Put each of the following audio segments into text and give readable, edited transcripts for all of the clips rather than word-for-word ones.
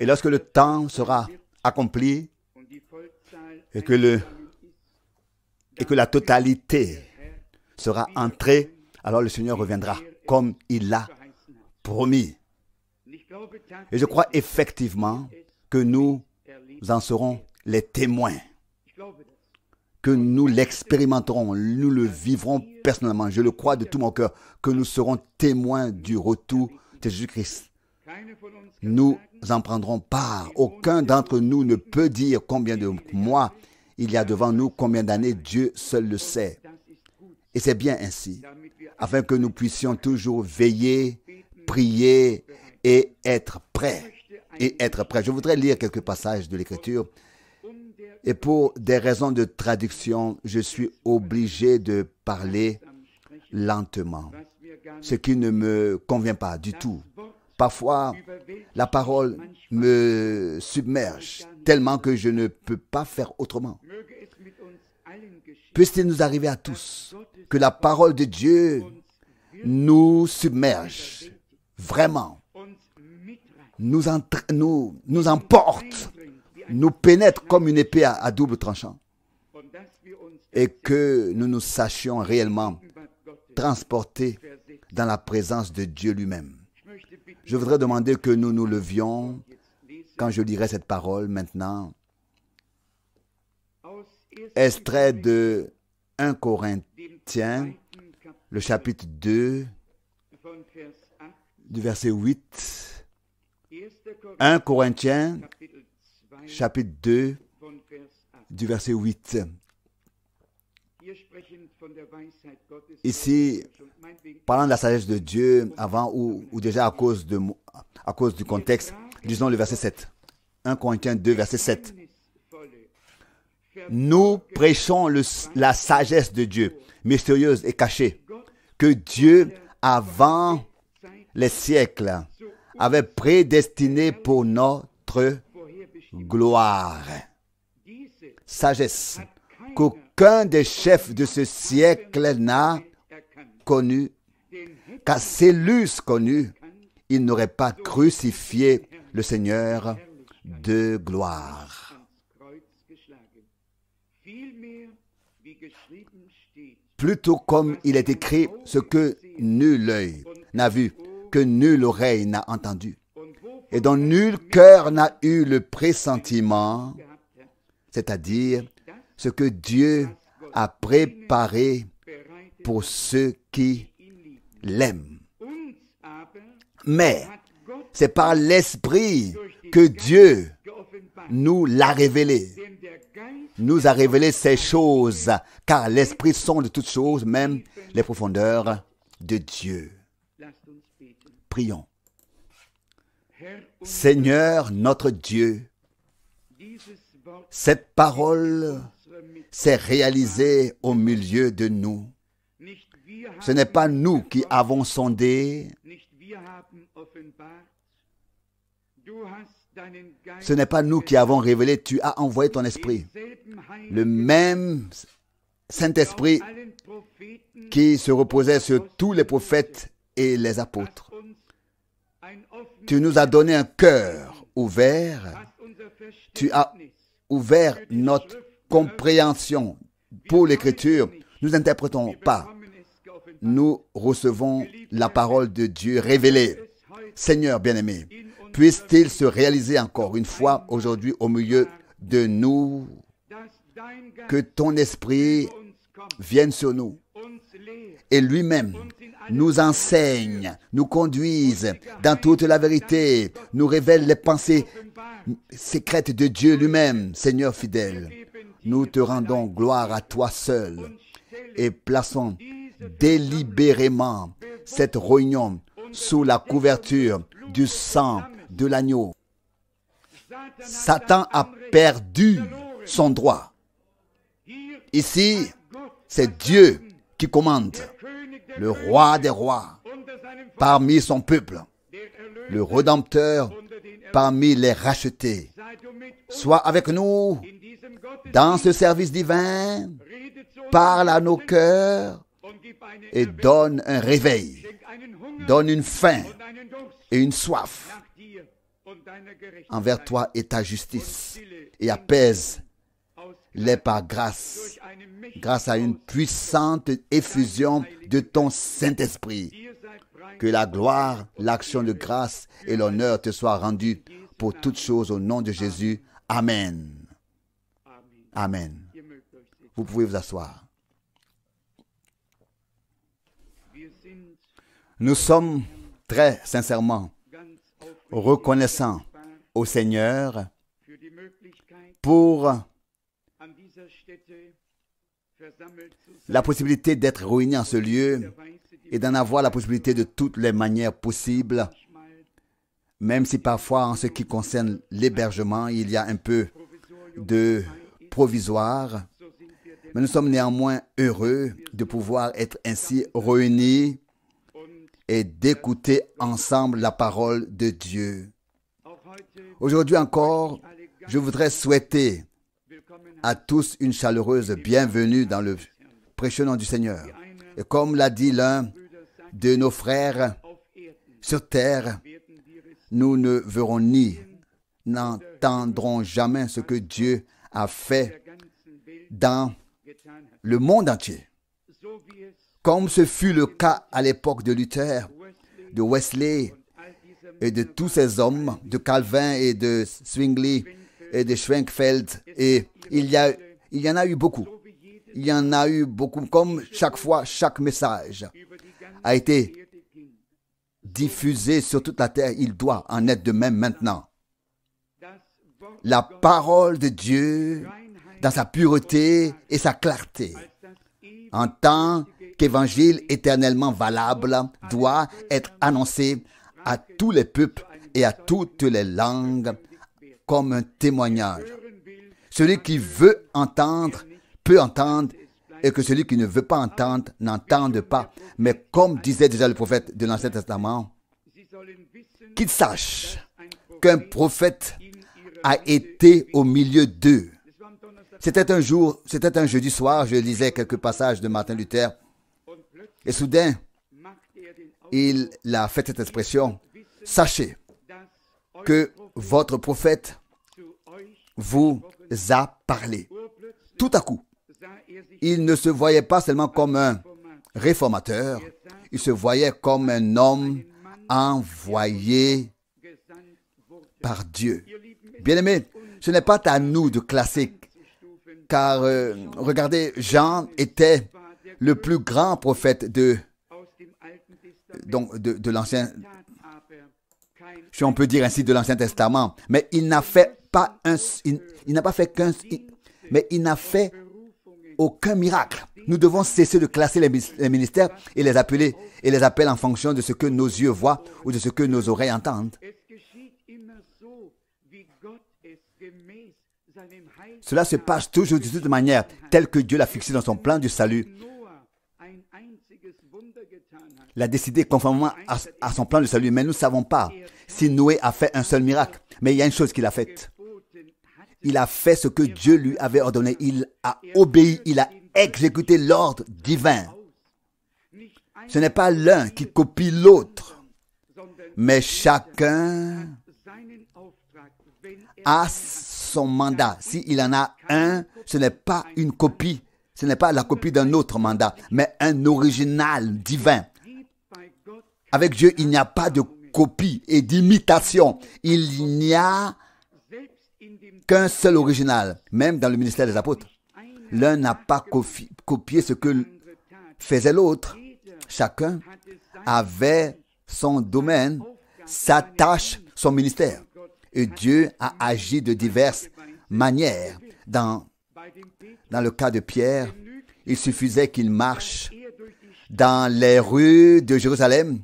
Et lorsque le temps sera accompli et que la totalité sera entrée, alors le Seigneur reviendra comme il l'a promis. Et je crois effectivement que nous en serons les témoins, que nous l'expérimenterons, nous le vivrons personnellement. Je le crois de tout mon cœur, que nous serons témoins du retour de Jésus-Christ. Nous en prendrons part. Aucun d'entre nous ne peut dire combien de mois il y a devant nous, combien d'années, Dieu seul le sait. Et c'est bien ainsi, afin que nous puissions toujours veiller, prier et être prêts. Je voudrais lire quelques passages de l'Écriture. Et pour des raisons de traduction, je suis obligé de parler lentement, ce qui ne me convient pas du tout. Parfois, la parole me submerge tellement que je ne peux pas faire autrement. Puisse-t-il nous arriver à tous que la parole de Dieu nous submerge vraiment, nous emporte, nous pénètre comme une épée à double tranchant, et que nous nous sachions réellement transportés dans la présence de Dieu lui-même. Je voudrais demander que nous nous levions quand je lirai cette parole maintenant. Extrait de 1 Corinthiens, le chapitre 2, du verset 8. 1 Corinthiens, chapitre 2, du verset 8. Ici, parlant de la sagesse de Dieu, avant ou déjà à cause du contexte, lisons le verset 7. 1 Corinthiens 2, verset 7. Nous prêchons la sagesse de Dieu, mystérieuse et cachée, que Dieu, avant les siècles, avait prédestinée pour notre gloire. Sagesse qu'aucun des chefs de ce siècle n'a connue, car s'il connu, il n'aurait pas crucifié le Seigneur de gloire. Plutôt comme il est écrit, ce que nul œil n'a vu, que nulle oreille n'a entendu, et dont nul cœur n'a eu le pressentiment, c'est-à-dire ce que Dieu a préparé pour ceux qui l'aiment. Mais c'est par l'Esprit que Dieu nous l'a révélé. Nous a révélé ces choses, car l'Esprit sonde toutes choses, même les profondeurs de Dieu. Prions. Seigneur notre Dieu, cette parole s'est réalisée au milieu de nous. Ce n'est pas nous qui avons sondé, ce n'est pas nous qui avons révélé, tu as envoyé ton esprit. Le même Saint-Esprit qui se reposait sur tous les prophètes et les apôtres. Tu nous as donné un cœur ouvert, tu as ouvert notre compréhension pour l'Écriture. Nous n'interprétons pas, nous recevons la parole de Dieu révélée. Seigneur bien-aimé, puisse-t-il se réaliser encore une fois aujourd'hui au milieu de nous, que ton esprit vienne sur nous et lui-même nous enseigne, nous conduise dans toute la vérité, nous révèle les pensées secrètes de Dieu lui-même. Seigneur fidèle, nous te rendons gloire à toi seul et plaçons délibérément cette réunion sous la couverture du sang de l'agneau. Satan a perdu son droit. Ici, c'est Dieu qui commande, le roi des rois parmi son peuple, le Rédempteur parmi les rachetés. Sois avec nous dans ce service divin, parle à nos cœurs et donne un réveil, donne une faim et une soif envers toi et ta justice, et apaise les par grâce, grâce à une puissante effusion de ton Saint-Esprit. Que la gloire, l'action de grâce et l'honneur te soient rendus pour toutes choses au nom de Jésus. Amen. Amen. Vous pouvez vous asseoir. Nous sommes très sincèrement reconnaissants au Seigneur pour la possibilité d'être réunis en ce lieu et d'en avoir la possibilité de toutes les manières possibles, même si parfois en ce qui concerne l'hébergement, il y a un peu de provisoire. Mais nous sommes néanmoins heureux de pouvoir être ainsi réunis et d'écouter ensemble la parole de Dieu. Aujourd'hui encore, je voudrais souhaiter à tous une chaleureuse bienvenue dans le précieux nom du Seigneur. Et comme l'a dit l'un de nos frères sur terre, nous ne verrons ni n'entendrons jamais ce que Dieu a fait dans le monde entier. Comme ce fut le cas à l'époque de Luther, de Wesley et de tous ces hommes, de Calvin et de Zwingli et de Schwenkfeld, et il y en a eu beaucoup. Il y en a eu beaucoup, comme chaque fois, chaque message a été diffusé sur toute la terre, il doit en être de même maintenant. La parole de Dieu, dans sa pureté et sa clarté, en tant qu'évangile éternellement valable, doit être annoncé à tous les peuples et à toutes les langues comme un témoignage. Celui qui veut entendre peut entendre, et que celui qui ne veut pas entendre n'entende pas. Mais comme disait déjà le prophète de l'Ancien Testament, qu'il sache qu'un prophète a été au milieu d'eux. C'était un jeudi soir, je lisais quelques passages de Martin Luther, et soudain, il a fait cette expression: sachez que votre prophète vous a parlé. Tout à coup, il ne se voyait pas seulement comme un réformateur, il se voyait comme un homme envoyé par Dieu. Bien-aimés, ce n'est pas à nous de classer, car regardez, Jean était le plus grand prophète de l'Ancien, si on peut dire ainsi, de l'Ancien Testament, mais il n'a fait aucun miracle. Nous devons cesser de classer les ministères et les appeler en fonction de ce que nos yeux voient ou de ce que nos oreilles entendent. Cela se passe toujours de toute manière, tel que Dieu l'a fixé dans son plan du salut. Il a décidé conformément à son plan de salut, mais nous ne savons pas si Noé a fait un seul miracle. Mais il y a une chose qu'il a faite. Il a fait ce que Dieu lui avait ordonné. Il a obéi, il a exécuté l'ordre divin. Ce n'est pas l'un qui copie l'autre, mais chacun a son mandat. S'il en a un, ce n'est pas une copie, ce n'est pas la copie d'un autre mandat, mais un original divin. Avec Dieu, il n'y a pas de copie et d'imitation. Il n'y a qu'un seul original, même dans le ministère des apôtres. L'un n'a pas copié ce que faisait l'autre. Chacun avait son domaine, sa tâche, son ministère. Et Dieu a agi de diverses manières. Dans le cas de Pierre, il suffisait qu'il marche dans les rues de Jérusalem,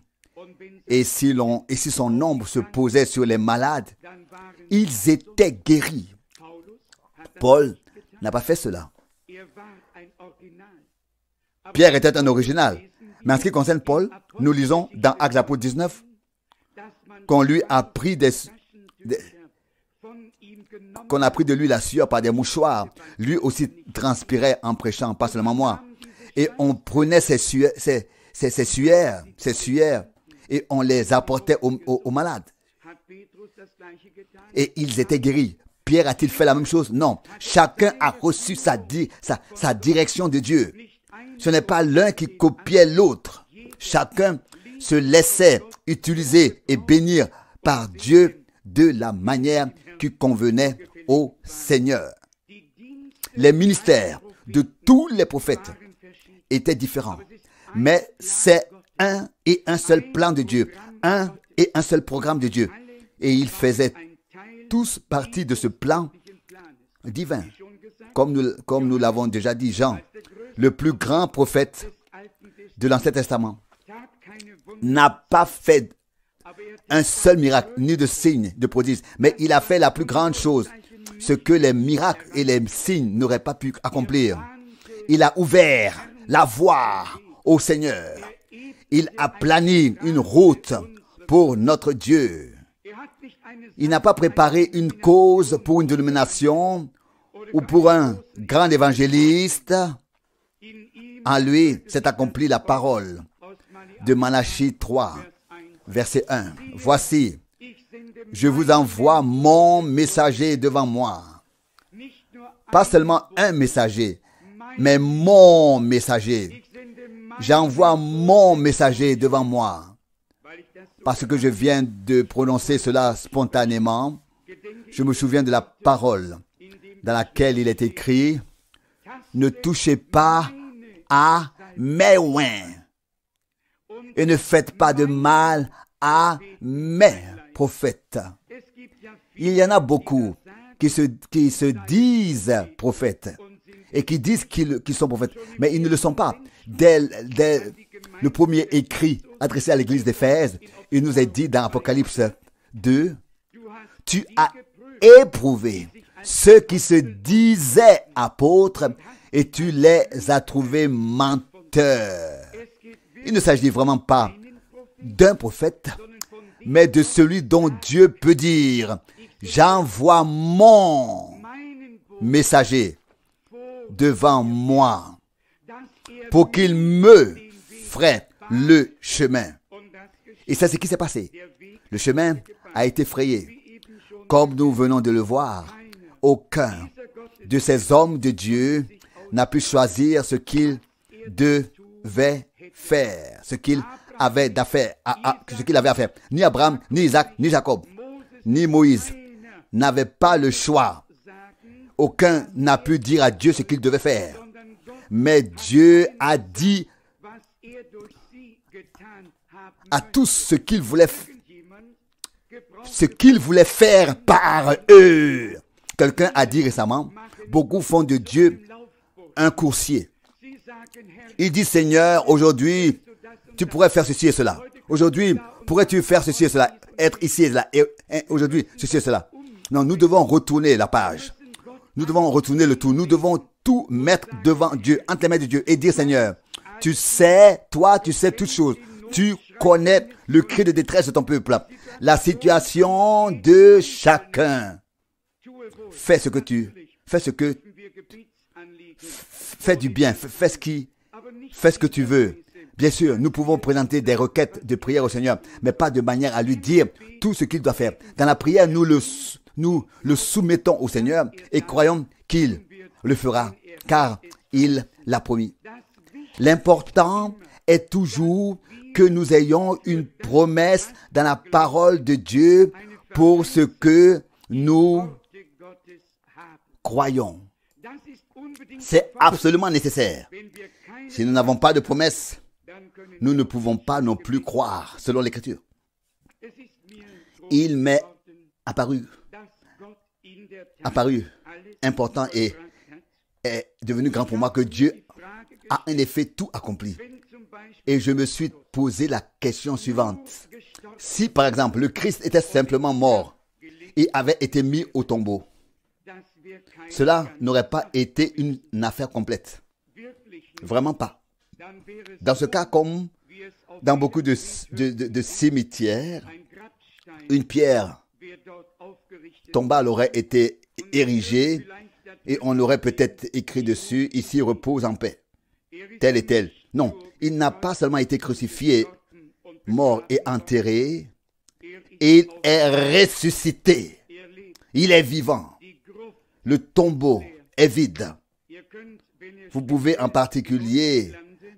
et si son ombre se posait sur les malades, ils étaient guéris. Paul n'a pas fait cela. Pierre était un original. Mais en ce qui concerne Paul, nous lisons dans Actes chapitre 19 qu'on lui a pris qu'on a pris de lui la sueur par des mouchoirs. Lui aussi transpirait en prêchant, pas seulement moi. Et on prenait ses sueurs et on les apportait aux malades. et ils étaient guéris. Pierre a-t-il fait la même chose? Non. Chacun a reçu sa direction de Dieu. Ce n'est pas l'un qui copiait l'autre. Chacun se laissait utiliser et bénir par Dieu de la manière qui convenait au Seigneur. Les ministères de tous les prophètes étaient différents. Mais c'est un et un seul plan de Dieu, un et un seul programme de Dieu. Et ils faisaient tous partie de ce plan divin. Comme nous l'avons déjà dit, Jean, le plus grand prophète de l'Ancien Testament, n'a pas fait un seul miracle, ni de signe, de prodige, mais il a fait la plus grande chose, ce que les miracles et les signes n'auraient pas pu accomplir. Il a ouvert la voie au Seigneur. Il a plani une route pour notre Dieu. Il n'a pas préparé une cause pour une dénomination ou pour un grand évangéliste. En lui s'est accomplie la parole de Malachie 3, verset 1. Voici, je vous envoie mon messager devant moi. Pas seulement un messager, mais mon messager. J'envoie mon messager devant moi. Parce que je viens de prononcer cela spontanément, je me souviens de la parole dans laquelle il est écrit « Ne touchez pas à mes oins et ne faites pas de mal à mes prophètes. » Il y en a beaucoup qui se disent prophètes et qui disent qu'ils sont prophètes, mais ils ne le sont pas. Dès le premier écrit adressé à l'église d'Éphèse, il nous est dit dans Apocalypse 2, « Tu as éprouvé ceux qui se disaient apôtres et tu les as trouvés menteurs. » Il ne s'agit vraiment pas d'un prophète, mais de celui dont Dieu peut dire « J'envoie mon messager devant moi pour qu'il me fraie le chemin. » Et c'est ce qui s'est passé. Le chemin a été frayé. Comme nous venons de le voir, aucun de ces hommes de Dieu n'a pu choisir ce qu'il devait faire, ce qu'il avait à faire. Ni Abraham, ni Isaac, ni Jacob, ni Moïse n'avaient pas le choix. Aucun n'a pu dire à Dieu ce qu'il devait faire. Mais Dieu a dit à tous ce qu'il voulait faire par eux. Quelqu'un a dit récemment, beaucoup font de Dieu un coursier. Il dit, Seigneur, aujourd'hui, tu pourrais faire ceci et cela. Aujourd'hui, pourrais-tu faire ceci et cela, être ici et là, et aujourd'hui, ceci et cela. Non, nous devons retourner la page. Nous devons retourner le tout. Nous devons tout mettre devant Dieu, entre les mains de Dieu, et dire, Seigneur, tu sais, toi, tu sais toutes choses. Tu connais le cri de détresse de ton peuple, la situation de chacun. Fais du bien, fais ce que tu veux. Bien sûr, nous pouvons présenter des requêtes de prière au Seigneur, mais pas de manière à lui dire tout ce qu'il doit faire. Dans la prière, nous le soumettons au Seigneur et croyons qu'il le fera, car il l'a promis. L'important est toujours que nous ayons une promesse dans la parole de Dieu pour ce que nous croyons. C'est absolument nécessaire. Si nous n'avons pas de promesse, nous ne pouvons pas non plus croire, selon l'Écriture. Il m'est apparu important et est devenu grand pour moi que Dieu a en effet tout accompli. Et je me suis posé la question suivante. Si, par exemple, le Christ était simplement mort et avait été mis au tombeau, cela n'aurait pas été une affaire complète. Vraiment pas. Dans ce cas, comme dans beaucoup de cimetières, une pierre tombale aurait été érigée et on aurait peut-être écrit dessus « Ici repose en paix ». Tel et tel. Non, il n'a pas seulement été crucifié, mort et enterré, Il est ressuscité. Il est vivant. Le tombeau est vide. Vous pouvez en particulier,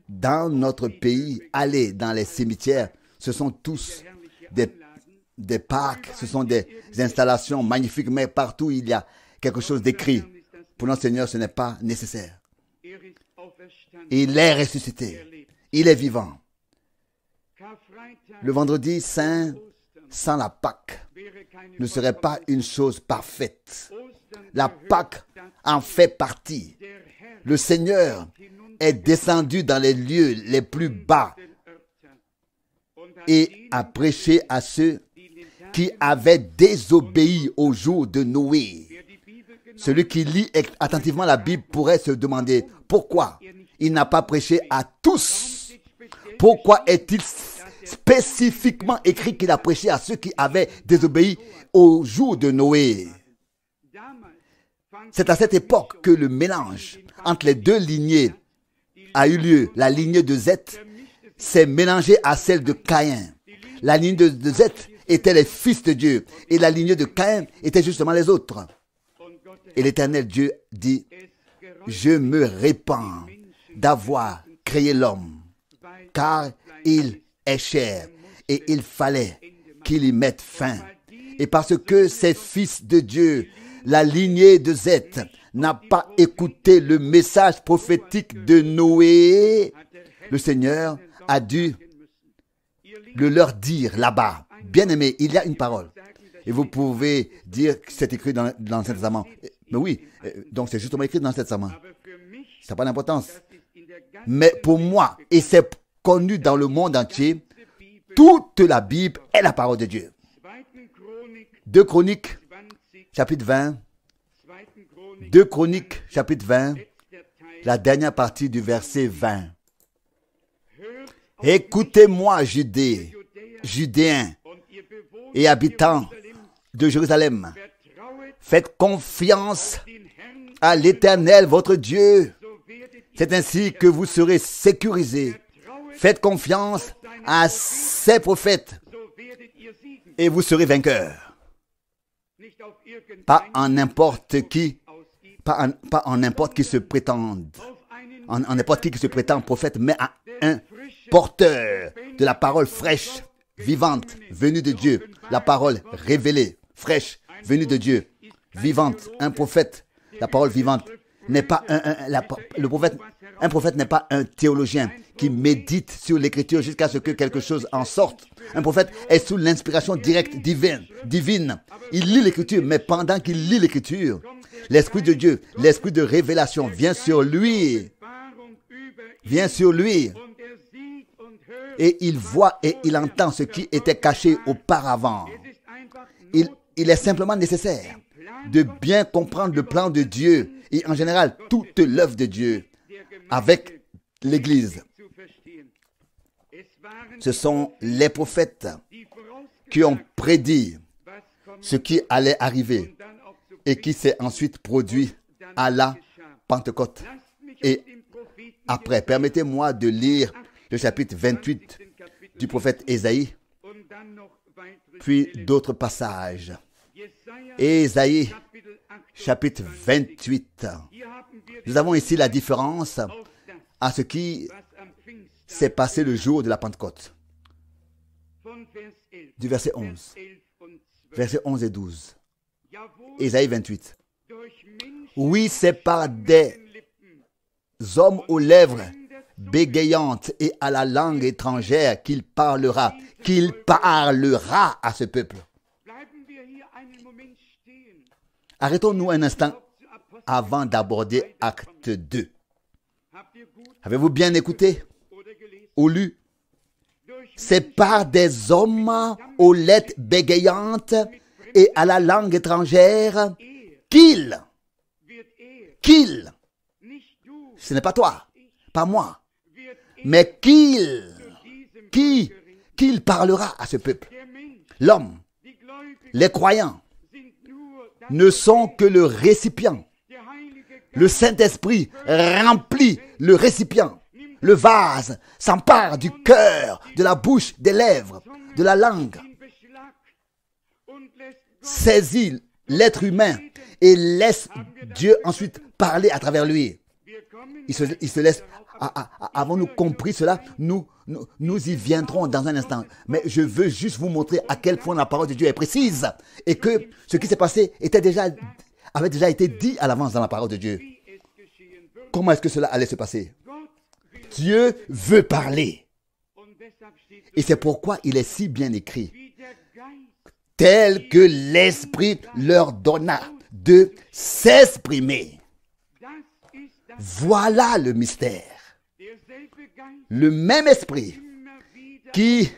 dans notre pays, aller dans les cimetières. Ce sont tous des parcs, ce sont des installations magnifiques, mais partout il y a quelque chose d'écrit. Pour notre Seigneur, ce n'est pas nécessaire. Il est ressuscité. Il est vivant. Le vendredi saint, sans la Pâque, ne serait pas une chose parfaite. La Pâque en fait partie. Le Seigneur est descendu dans les lieux les plus bas et a prêché à ceux qui avaient désobéi au jour de Noé. Celui qui lit attentivement la Bible pourrait se demander pourquoi il n'a pas prêché à tous. Pourquoi est-il spécifiquement écrit qu'il a prêché à ceux qui avaient désobéi au jour de Noé? C'est à cette époque que le mélange entre les deux lignées a eu lieu. La lignée de Zeth s'est mélangée à celle de Caïn. La lignée de Zeth était les fils de Dieu et la lignée de Caïn était justement les autres. Et l'Éternel Dieu dit, je me répands d'avoir créé l'homme, car il est cher et il fallait qu'il y mette fin. Et parce que ces fils de Dieu, la lignée de Zeth, n'a pas écouté le message prophétique de Noé, le Seigneur a dû le leur dire là-bas. Bien-aimé, il y a une parole. Et vous pouvez dire que c'est écrit dans l'Ancien Testament. Mais oui, donc c'est justement écrit dans l'Ancien Testament. Ça n'a pas d'importance. Mais pour moi, et c'est connu dans le monde entier, toute la Bible est la parole de Dieu. 2 Chroniques, chapitre 20. 2 Chroniques, chapitre 20, la dernière partie du verset 20. Écoutez-moi, Judéens et habitants de Jérusalem. Faites confiance à l'Éternel, votre Dieu. C'est ainsi que vous serez sécurisés. Faites confiance à ses prophètes et vous serez vainqueurs. Pas en n'importe qui, pas en n'importe qui se prétende, en n'importe qui se prétend prophète, mais à un porteur de la parole fraîche, vivante, venue de Dieu. La parole révélée, fraîche, venue de Dieu, vivante. Un prophète, la parole vivante, n'est pas un prophète n'est pas un théologien qui médite sur l'écriture jusqu'à ce que quelque chose en sorte. Un prophète est sous l'inspiration directe divine. Il lit l'écriture, mais pendant qu'il lit l'écriture, l'Esprit de Dieu, l'Esprit de révélation vient sur lui. Et il voit et il entend ce qui était caché auparavant. Il est simplement nécessaire de bien comprendre le plan de Dieu et en général toute l'œuvre de Dieu avec l'Église. Ce sont les prophètes qui ont prédit ce qui allait arriver et qui s'est ensuite produit à la Pentecôte. Et après, permettez-moi de lire le chapitre 28 du prophète Ésaïe, puis d'autres passages. Ésaïe, chapitre 28. Nous avons ici la différence à ce qui s'est passé le jour de la Pentecôte. Du verset 11. Versets 11 et 12. Ésaïe 28. Oui, c'est par des hommes aux lèvres bégayantes et à la langue étrangère qu'il parlera à ce peuple. Arrêtons-nous un instant avant d'aborder acte 2. Avez-vous bien écouté ou lu? C'est par des hommes aux lettres bégayantes et à la langue étrangère qu'il, ce n'est pas toi, pas moi, mais qu'il parlera à ce peuple. L'homme, les croyants, ne sont que le récipient. Le Saint-Esprit remplit le récipient. Le vase s'empare du cœur, de la bouche, des lèvres, de la langue. saisit l'être humain et laisse Dieu ensuite parler à travers lui. Il se laisse. Avons-nous compris cela? Nous y viendrons dans un instant. Mais je veux juste vous montrer à quel point la parole de Dieu est précise et que ce qui s'est passé avait déjà été dit à l'avance dans la parole de Dieu. Comment est-ce que cela allait se passer? Dieu veut parler. Et c'est pourquoi il est si bien écrit. Tel que l'Esprit leur donna de s'exprimer. Voilà le mystère. Le même Esprit qui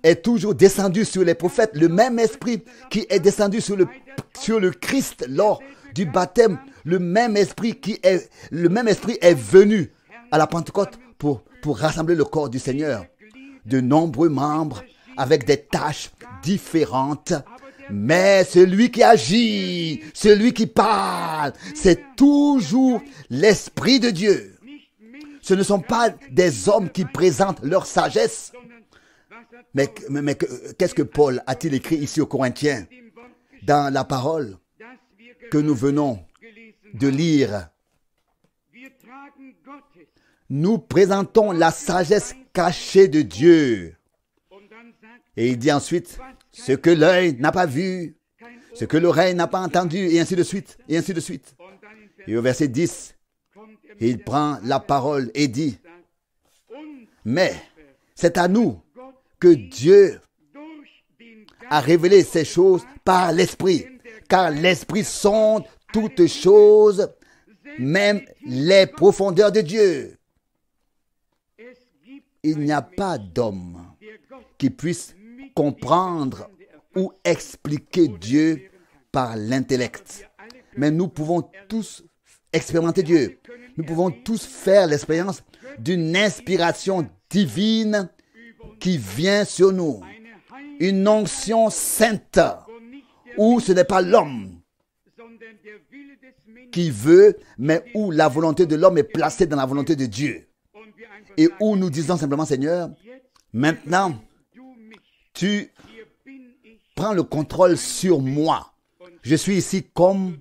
est toujours descendu sur les prophètes, le même Esprit qui est descendu sur le Christ lors du baptême, le même Esprit est venu à la Pentecôte pour rassembler le corps du Seigneur. De nombreux membres avec des tâches différentes, mais celui qui agit, celui qui parle, c'est toujours l'Esprit de Dieu. Ce ne sont pas des hommes qui présentent leur sagesse. Mais qu'est-ce que Paul a-t-il écrit ici aux Corinthiens? Dans la parole que nous venons de lire, nous présentons la sagesse cachée de Dieu. Et il dit ensuite, ce que l'œil n'a pas vu, ce que l'oreille n'a pas entendu, et ainsi de suite, et ainsi de suite. Et au verset 10, il prend la parole et dit, mais c'est à nous que Dieu a révélé ces choses par l'Esprit, car l'Esprit sonde toutes choses, même les profondeurs de Dieu. Il n'y a pas d'homme qui puisse comprendre ou expliquer Dieu par l'intellect. Mais nous pouvons tous expérimenter Dieu. Nous pouvons tous faire l'expérience d'une inspiration divine qui vient sur nous. Une onction sainte où ce n'est pas l'homme qui veut, mais où la volonté de l'homme est placée dans la volonté de Dieu. Et où nous disons simplement, Seigneur, maintenant, tu prends le contrôle sur moi. Je suis ici comme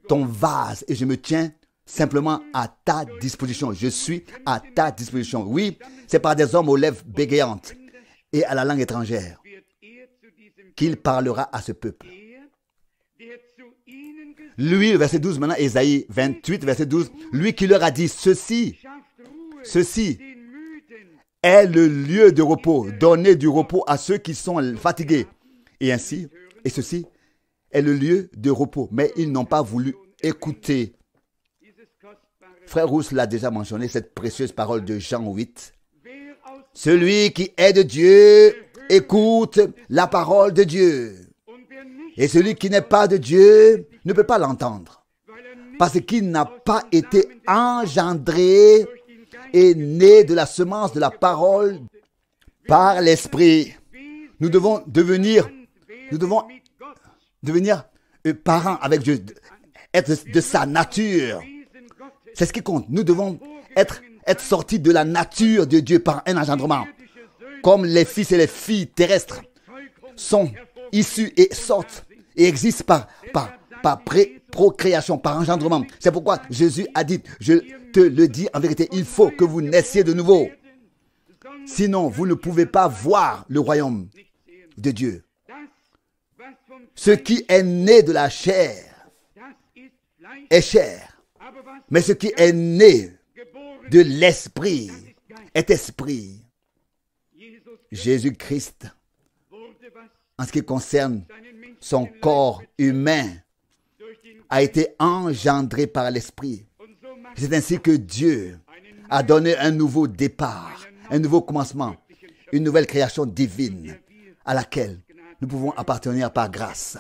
ton vase et je me tiens simplement à ta disposition. Je suis à ta disposition. Oui, c'est par des hommes aux lèvres bégayantes et à la langue étrangère qu'il parlera à ce peuple. Lui, le verset 12, maintenant, Ésaïe 28, verset 12, lui qui leur a dit, ceci est le lieu de repos, donner du repos à ceux qui sont fatigués. Et ainsi, et ceci est le lieu de repos. Mais ils n'ont pas voulu écouter. Frère Rousse l'a déjà mentionné, cette précieuse parole de Jean 8. Celui qui est de Dieu, écoute la parole de Dieu. Et celui qui n'est pas de Dieu ne peut pas l'entendre. Parce qu'il n'a pas été engendré et né de la semence de la parole par l'Esprit. Nous devons devenir parents avec Dieu, être de sa nature. C'est ce qui compte. Nous devons être sortis de la nature de Dieu par un engendrement. Comme les fils et les filles terrestres sont issus et sortent et existent par procréation, par engendrement. C'est pourquoi Jésus a dit, je te le dis en vérité, il faut que vous naissiez de nouveau. Sinon, vous ne pouvez pas voir le royaume de Dieu. Ce qui est né de la chair est chair. Mais ce qui est né de l'esprit est esprit. Jésus-Christ, en ce qui concerne son corps humain, a été engendré par l'esprit. C'est ainsi que Dieu a donné un nouveau départ, un nouveau commencement, une nouvelle création divine à laquelle nous pouvons appartenir par grâce.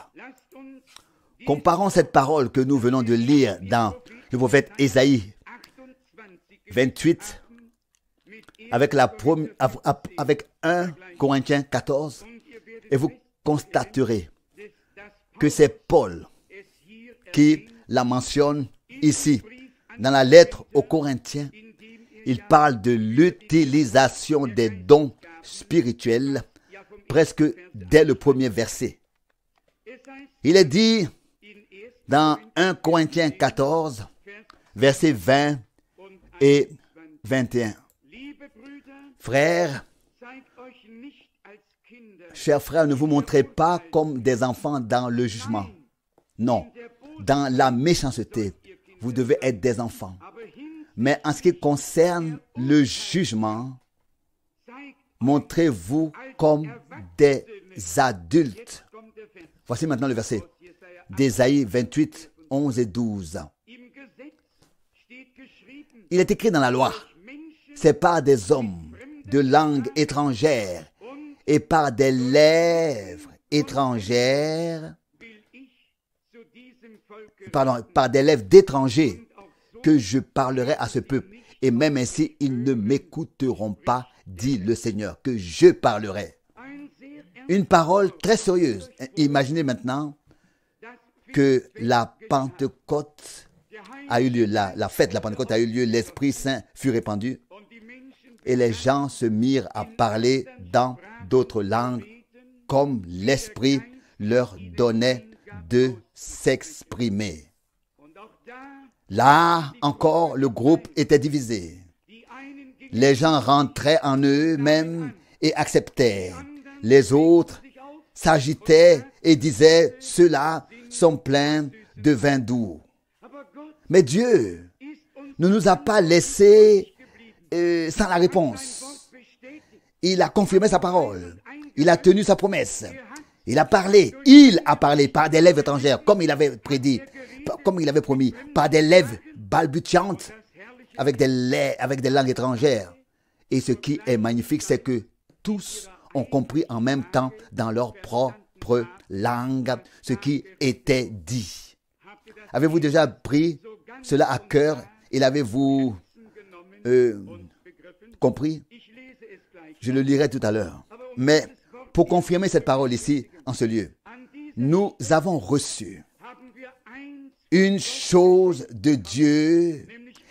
Comparons cette parole que nous venons de lire dans le prophète Ésaïe 28 avec 1 Corinthiens 14 et vous constaterez que c'est Paul qui la mentionne ici. Dans la lettre aux Corinthiens, il parle de l'utilisation des dons spirituels presque dès le premier verset. Il est dit dans 1 Corinthiens 14, versets 20 et 21. Frères, chers frères, ne vous montrez pas comme des enfants dans le jugement. Non, dans la méchanceté, vous devez être des enfants. Mais en ce qui concerne le jugement, montrez-vous comme des adultes. Voici maintenant le verset d'Ésaïe 28, 11 et 12. Il est écrit dans la loi, c'est par des hommes de langue étrangère et par des lèvres étrangères, par des lèvres d'étrangers que je parlerai à ce peuple. Et même ainsi, ils ne m'écouteront pas, dit le Seigneur, que je parlerai. Une parole très sérieuse. Imaginez maintenant que la Pentecôte a eu lieu, la fête de la Pentecôte a eu lieu, l'Esprit Saint fut répandu et les gens se mirent à parler dans d'autres langues comme l'Esprit leur donnait de s'exprimer. Là encore, le groupe était divisé. Les gens rentraient en eux-mêmes et acceptaient. Les autres s'agitaient et disaient, ceux-là sont pleins de vin doux. Mais Dieu ne nous a pas laissés sans la réponse. Il a confirmé sa parole. Il a tenu sa promesse. Il a parlé par des lèvres étrangères, comme il avait prédit, comme il avait promis, par des lèvres balbutiantes, avec des langues étrangères. Et ce qui est magnifique, c'est que tous ont compris en même temps dans leur propre langue ce qui était dit. Avez-vous déjà pris cela à cœur et l'avez-vous compris? Je le lirai tout à l'heure. Mais pour confirmer cette parole ici, en ce lieu, nous avons reçu une chose de Dieu,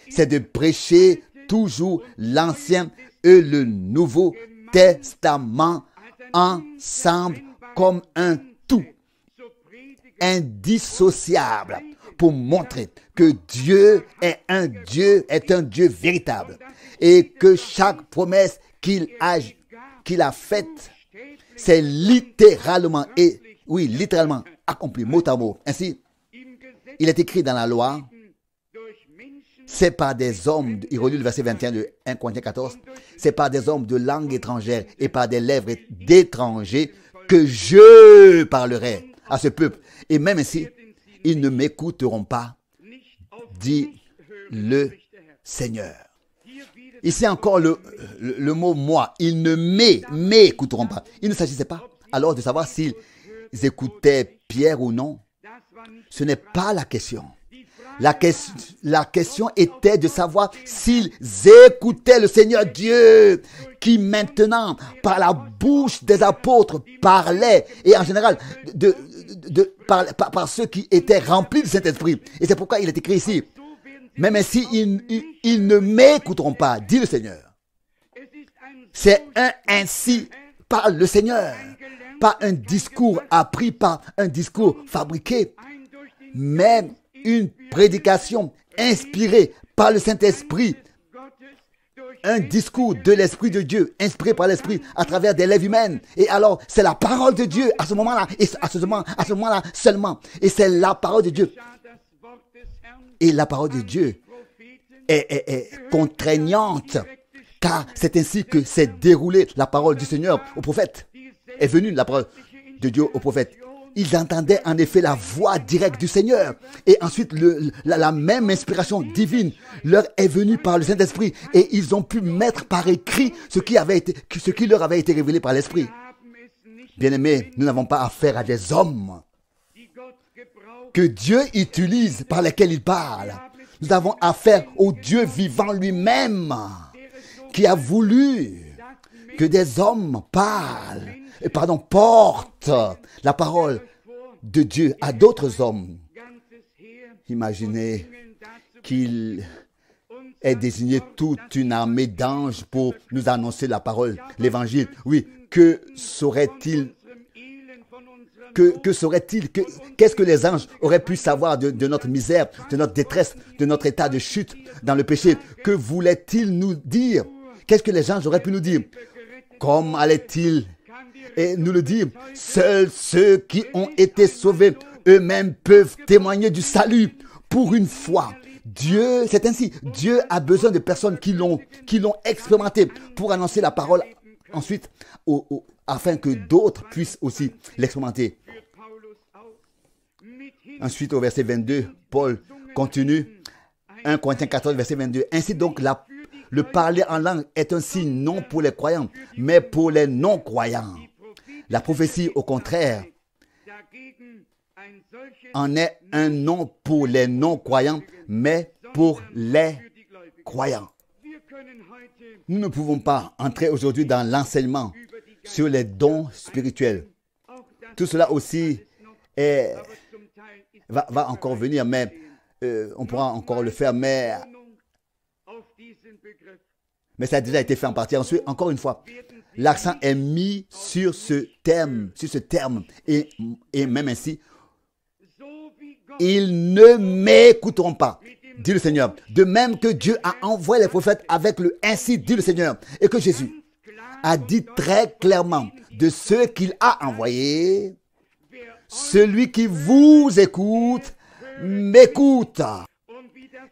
c'est de prêcher toujours l'Ancien et le Nouveau Testament ensemble comme un tout, indissociable, pour montrer que Dieu est un Dieu véritable et que chaque promesse qu'il a faite, c'est littéralement accompli, mot à mot. Ainsi, il est écrit dans la loi, c'est par des hommes, il relit le verset 21 de 1 Corinthiens 14, c'est par des hommes de langue étrangère et par des lèvres d'étrangers que je parlerai à ce peuple. Et même ainsi, ils ne m'écouteront pas, dit le Seigneur. Ici encore le mot moi, ils ne m'écouteront pas. Il ne s'agissait pas alors de savoir s'ils écoutaient Pierre ou non. Ce n'est pas la question. La question était de savoir s'ils écoutaient le Seigneur Dieu qui maintenant, par la bouche des apôtres, parlait, et en général par ceux qui étaient remplis du Saint-Esprit. Et c'est pourquoi il est écrit ici, même ainsi ils ne m'écouteront pas, dit le Seigneur. C'est ainsi par le Seigneur, pas un discours appris, pas un discours fabriqué, mais une prédication inspirée par le Saint-Esprit, un discours de l'Esprit de Dieu, inspiré par l'Esprit à travers des lèvres humaines. Et alors, c'est la parole de Dieu à ce moment-là, et à ce moment-là seulement. Et c'est la parole de Dieu. Et la parole de Dieu est contraignante, car c'est ainsi que s'est déroulée la parole du Seigneur au prophète. Est venue la parole de Dieu au prophète. Ils entendaient en effet la voix directe du Seigneur. Et ensuite, la même inspiration divine leur est venue par le Saint-Esprit. Et ils ont pu mettre par écrit ce qui leur avait été révélé par l'Esprit. Bien-aimés, nous n'avons pas affaire à des hommes que Dieu utilise, par lesquels il parle. Nous avons affaire au Dieu vivant lui-même, qui a voulu que des hommes portent la parole de Dieu à d'autres hommes. Imaginez qu'il ait désigné toute une armée d'anges pour nous annoncer la parole, l'évangile. Oui, que saurait-il que serait-il, qu'est-ce que les anges auraient pu savoir de notre misère, de notre détresse, de notre état de chute dans le péché? Que voulaient-ils nous dire? Qu'est-ce que les anges auraient pu nous dire? Comment allaient-ils nous le dire? Seuls ceux qui ont été sauvés eux-mêmes peuvent témoigner du salut. Pour une fois, Dieu, c'est ainsi, Dieu a besoin de personnes qui l'ont expérimenté pour annoncer la parole ensuite, afin que d'autres puissent aussi l'expérimenter. Ensuite, au verset 22, Paul continue, 1 Corinthiens 14, verset 22. Ainsi donc, le parler en langue est un signe non pour les croyants, mais pour les non-croyants. La prophétie, au contraire, en est un nom pour les non-croyants, mais pour les croyants. Nous ne pouvons pas entrer aujourd'hui dans l'enseignement sur les dons spirituels. Tout cela aussi va encore venir, mais on pourra encore le faire, mais ça a déjà été fait en partie. Ensuite, encore une fois, l'accent est mis sur ce terme, et même ainsi, ils ne m'écouteront pas, dit le Seigneur. De même que Dieu a envoyé les prophètes avec le ainsi, dit le Seigneur, et que Jésus a dit très clairement de ceux qu'il a envoyés, celui qui vous écoute, m'écoute.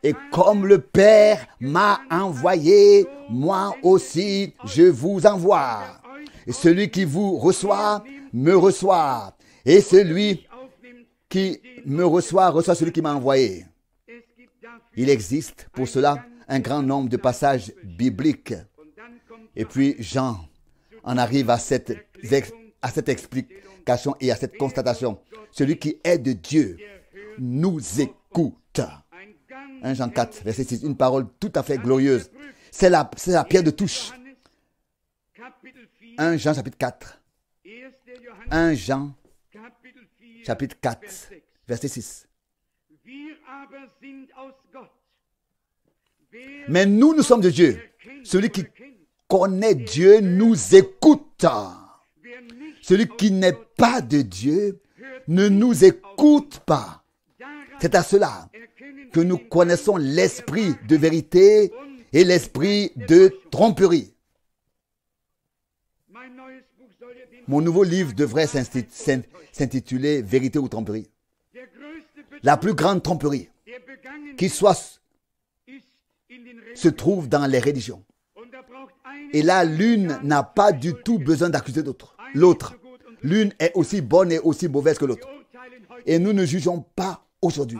Et comme le Père m'a envoyé, moi aussi je vous envoie. Et celui qui vous reçoit, me reçoit. Et celui qui me reçoit celui qui m'a envoyé. Il existe pour cela un grand nombre de passages bibliques. Et puis Jean en arrive à cette explication et à cette constatation. Celui qui est de Dieu nous écoute. 1 Jean 4, verset 6, une parole tout à fait glorieuse. C'est la pierre de touche. 1 Jean chapitre 4. 1 Jean chapitre 4, verset 6. Mais nous sommes de Dieu. Celui qui connaît Dieu nous écoute. Celui qui n'est pas de Dieu ne nous écoute pas. C'est à cela que nous connaissons l'esprit de vérité et l'esprit de tromperie. Mon nouveau livre devrait s'intituler Vérité ou tromperie. La plus grande tromperie qui se trouve dans les religions. Et là, l'une n'a pas du tout besoin d'accuser l'autre. L'une est aussi bonne et aussi mauvaise que l'autre. Et nous ne jugeons pas aujourd'hui.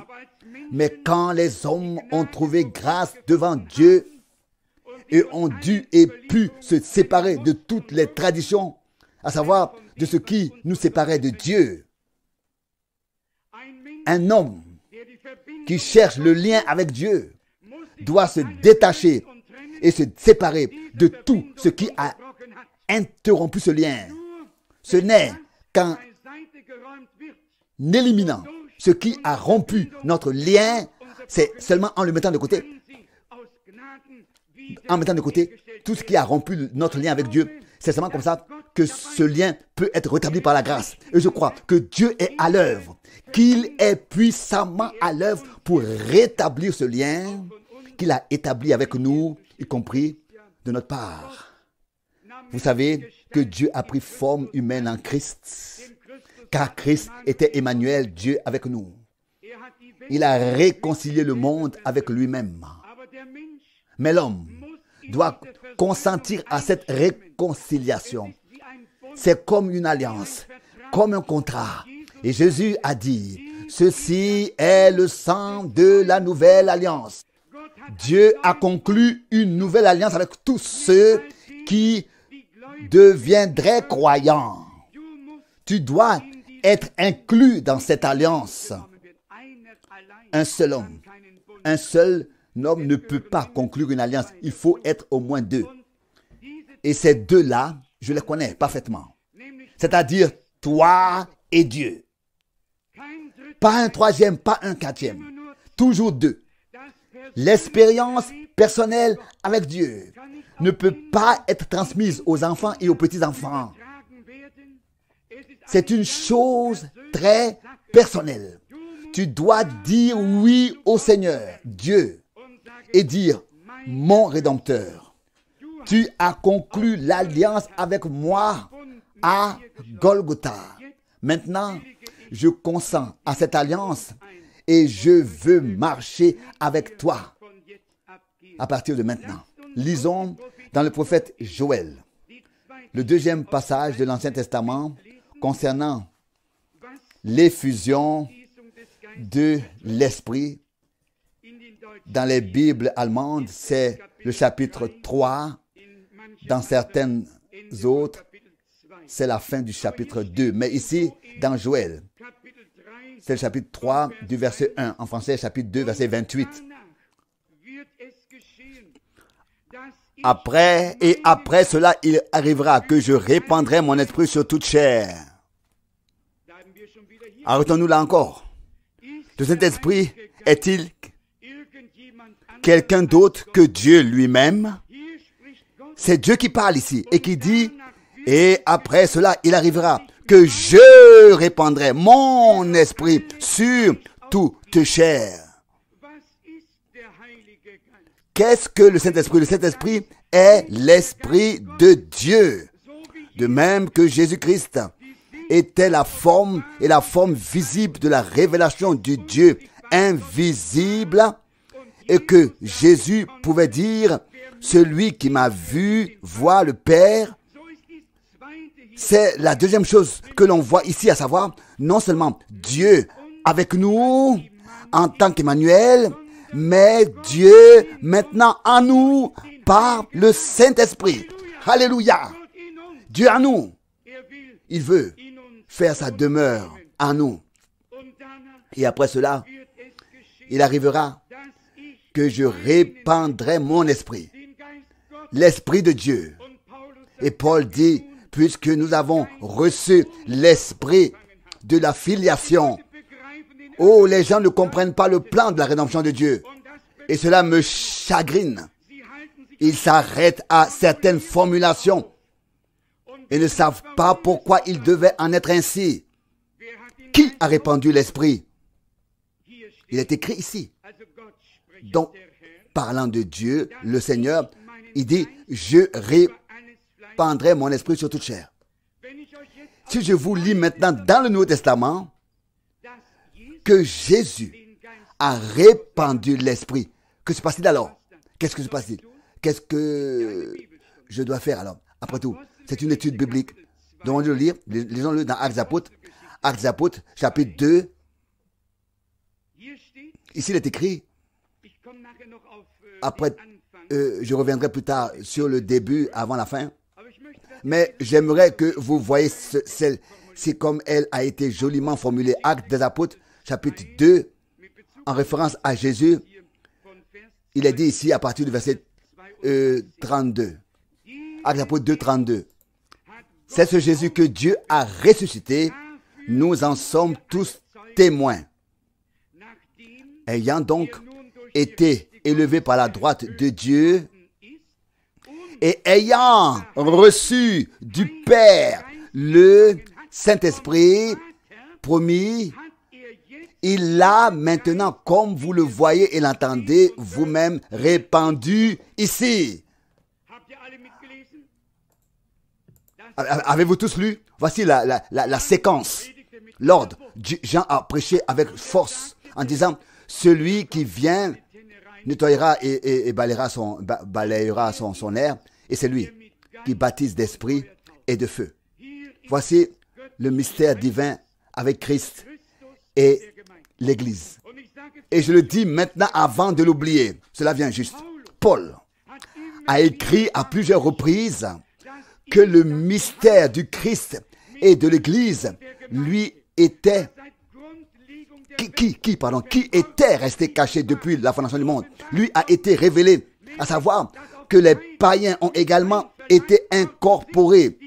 Mais quand les hommes ont trouvé grâce devant Dieu et ont dû et pu se séparer de toutes les traditions, à savoir de ce qui nous séparait de Dieu, un homme qui cherche le lien avec Dieu doit se détacher et se séparer de tout ce qui a interrompu ce lien. Ce n'est qu'en éliminant ce qui a rompu notre lien, c'est seulement en le mettant de côté, tout ce qui a rompu notre lien avec Dieu. C'est seulement comme ça que ce lien peut être rétabli par la grâce. Et je crois que Dieu est à l'œuvre, qu'il est puissamment à l'œuvre pour rétablir ce lien qu'il a établi avec nous, y compris de notre part. Vous savez que Dieu a pris forme humaine en Christ, car Christ était Emmanuel, Dieu avec nous. Il a réconcilié le monde avec lui-même. Mais l'homme doit consentir à cette réconciliation. C'est comme une alliance, comme un contrat. Et Jésus a dit, ceci est le sang de la nouvelle alliance. Dieu a conclu une nouvelle alliance avec tous ceux qui deviendraient croyants. Tu dois être inclus dans cette alliance. Un seul homme ne peut pas conclure une alliance. Il faut être au moins deux. Et ces deux-là, je les connais parfaitement. C'est-à-dire toi et Dieu. Pas un troisième, pas un quatrième. Toujours deux. L'expérience personnelle avec Dieu ne peut pas être transmise aux enfants et aux petits-enfants. C'est une chose très personnelle. Tu dois dire oui au Seigneur, Dieu, et dire, mon Rédempteur, tu as conclu l'alliance avec moi à Golgotha. Maintenant, je consens à cette alliance et je veux marcher avec toi à partir de maintenant. Lisons dans le prophète Joël, le deuxième passage de l'Ancien Testament concernant l'effusion de l'Esprit. Dans les Bibles allemandes, c'est le chapitre 3. Dans certaines autres, c'est la fin du chapitre 2. Mais ici, dans Joël, c'est le chapitre 3 du verset 1. En français, chapitre 2, verset 28. Après cela, il arrivera que je répandrai mon esprit sur toute chair. Arrêtons-nous là encore. Le Saint-Esprit est-il quelqu'un d'autre que Dieu lui-même? C'est Dieu qui parle ici et qui dit, et après cela, il arrivera que je répandrai mon esprit sur toute chair. Qu'est-ce que le Saint-Esprit? Le Saint-Esprit est l'Esprit de Dieu. De même que Jésus-Christ était la forme et la forme visible de la révélation du Dieu invisible, et que Jésus pouvait dire, celui qui m'a vu voit le Père. C'est la deuxième chose que l'on voit ici, à savoir, non seulement Dieu avec nous en tant qu'Emmanuel, mais Dieu maintenant en nous par le Saint-Esprit. Alléluia! Dieu en nous. Il veut faire sa demeure en nous. Et après cela, il arrivera que je répandrai mon esprit, l'Esprit de Dieu. Et Paul dit, puisque nous avons reçu l'Esprit de la filiation, oh, les gens ne comprennent pas le plan de la rédemption de Dieu. Et cela me chagrine. Ils s'arrêtent à certaines formulations et ne savent pas pourquoi il devait en être ainsi. Qui a répandu l'Esprit? Il est écrit ici. Donc, parlant de Dieu, le Seigneur, il dit, je répandrai mon esprit sur toute chair. Si je vous lis maintenant dans le Nouveau Testament que Jésus a répandu l'esprit, que se passe-t-il alors? Qu'est-ce que se passe-t-il? Qu'est-ce que je dois faire alors? Après tout, c'est une étude biblique. Demandez de le lire. Lisons-le dans Actes des Apôtres, chapitre 2. Ici, il est écrit, après, je reviendrai plus tard sur le début avant la fin. Mais j'aimerais que vous voyez c'est comme elle a été joliment formulée. Actes des Apôtres, chapitre 2, en référence à Jésus. Il est dit ici à partir du verset 32. Actes des Apôtres 2, 32. C'est ce Jésus que Dieu a ressuscité. Nous en sommes tous témoins. Ayant donc été élevé par la droite de Dieu et ayant reçu du Père le Saint-Esprit promis, il l'a maintenant, comme vous le voyez et l'entendez vous-même, répandu ici. Avez-vous tous lu? Voici la séquence, l'ordre. Jean a prêché avec force en disant, celui qui vient nettoyera et balayera son air, et c'est lui qui baptise d'esprit et de feu. Voici le mystère divin avec Christ et l'Église. Et je le dis maintenant avant de l'oublier, cela vient juste. Paul a écrit à plusieurs reprises que le mystère du Christ et de l'Église lui était qui était resté caché depuis la fondation du monde, lui a été révélé, à savoir que les païens ont également été incorporés,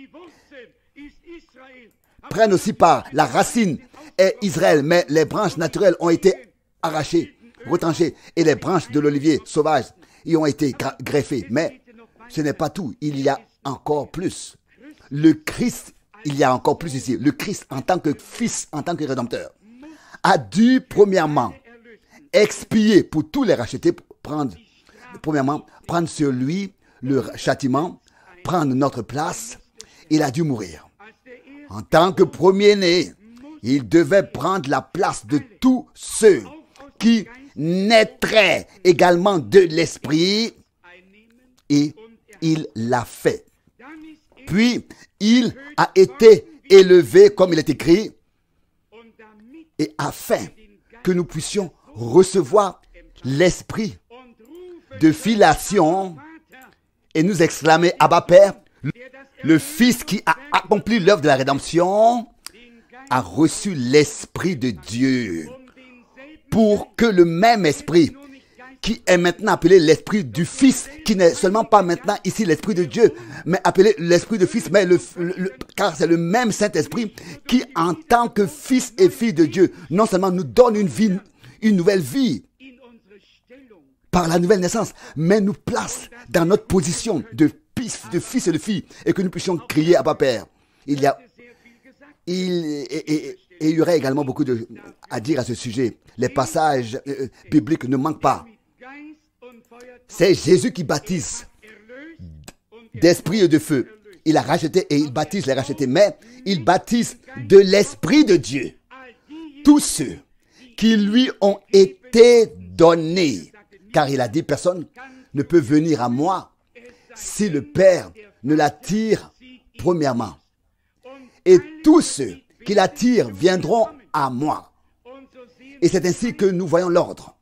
prennent aussi par la racine est Israël, mais les branches naturelles ont été arrachées, retranchées, et les branches de l'olivier sauvage y ont été greffées. Mais ce n'est pas tout, il y a encore plus. Le Christ il y a encore plus ici. Le Christ, en tant que Fils, en tant que Rédempteur, a dû, premièrement, expier pour tous les rachetés, prendre sur lui le châtiment, prendre notre place. Il a dû mourir. En tant que premier-né, il devait prendre la place de tous ceux qui naîtraient également de l'Esprit, et il l'a fait. Puis, il a été élevé, comme il est écrit, et afin que nous puissions recevoir l'esprit de filiation et nous exclamer: Abba Père. Le Fils qui a accompli l'œuvre de la rédemption a reçu l'Esprit de Dieu, pour que le même Esprit qui est maintenant appelé l'Esprit du Fils, qui n'est seulement pas maintenant ici l'Esprit de Dieu, mais appelé l'Esprit du Fils, mais car c'est le même Saint-Esprit qui, en tant que Fils et fille de Dieu, non seulement nous donne une nouvelle vie par la nouvelle naissance, mais nous place dans notre position de fils et de fille, et que nous puissions crier Abba Père. Il y aurait également beaucoup à dire à ce sujet. Les passages bibliques ne manquent pas. C'est Jésus qui baptise d'esprit et de feu. Il a racheté et il baptise les rachetés, mais il baptise de l'Esprit de Dieu tous ceux qui lui ont été donnés. Car il a dit: personne ne peut venir à moi si le Père ne l'attire premièrement. Et tous ceux qui l'attirent viendront à moi. Et c'est ainsi que nous voyons l'ordre.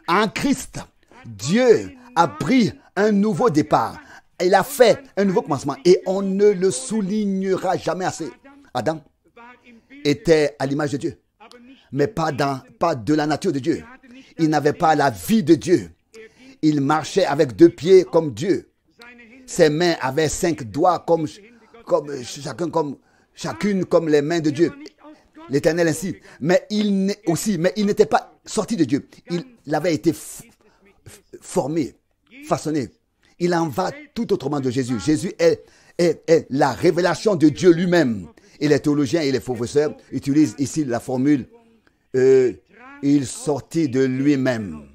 En Christ, Dieu a pris un nouveau départ. Il a fait un nouveau commencement. Et on ne le soulignera jamais assez. Adam était à l'image de Dieu, mais pas de la nature de Dieu. Il n'avait pas la vie de Dieu. Il marchait avec 2 pieds comme Dieu. Ses mains avaient 5 doigts chacune comme les mains de Dieu. L'Éternel ainsi. Mais il n'était pas sorti de Dieu. Il avait été formé, façonné. Il en va tout autrement de Jésus. Jésus est la révélation de Dieu lui-même. Et les théologiens et les professeurs utilisent ici la formule il sortit de lui-même.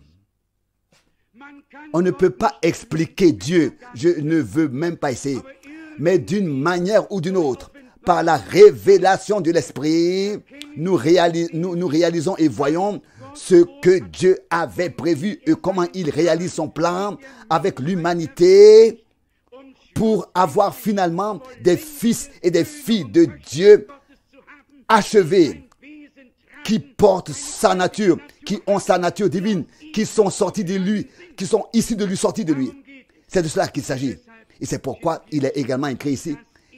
On ne peut pas expliquer Dieu, je ne veux même pas essayer, mais d'une manière ou d'une autre, par la révélation de l'Esprit, nous réalisons et voyons ce que Dieu avait prévu et comment il réalise son plan avec l'humanité pour avoir finalement des fils et des filles de Dieu achevés, qui portent sa nature, qui ont sa nature divine, qui sont sortis de lui, qui sont issus de lui, sortis de lui. C'est de cela qu'il s'agit. Et c'est pourquoi il est également écrit ici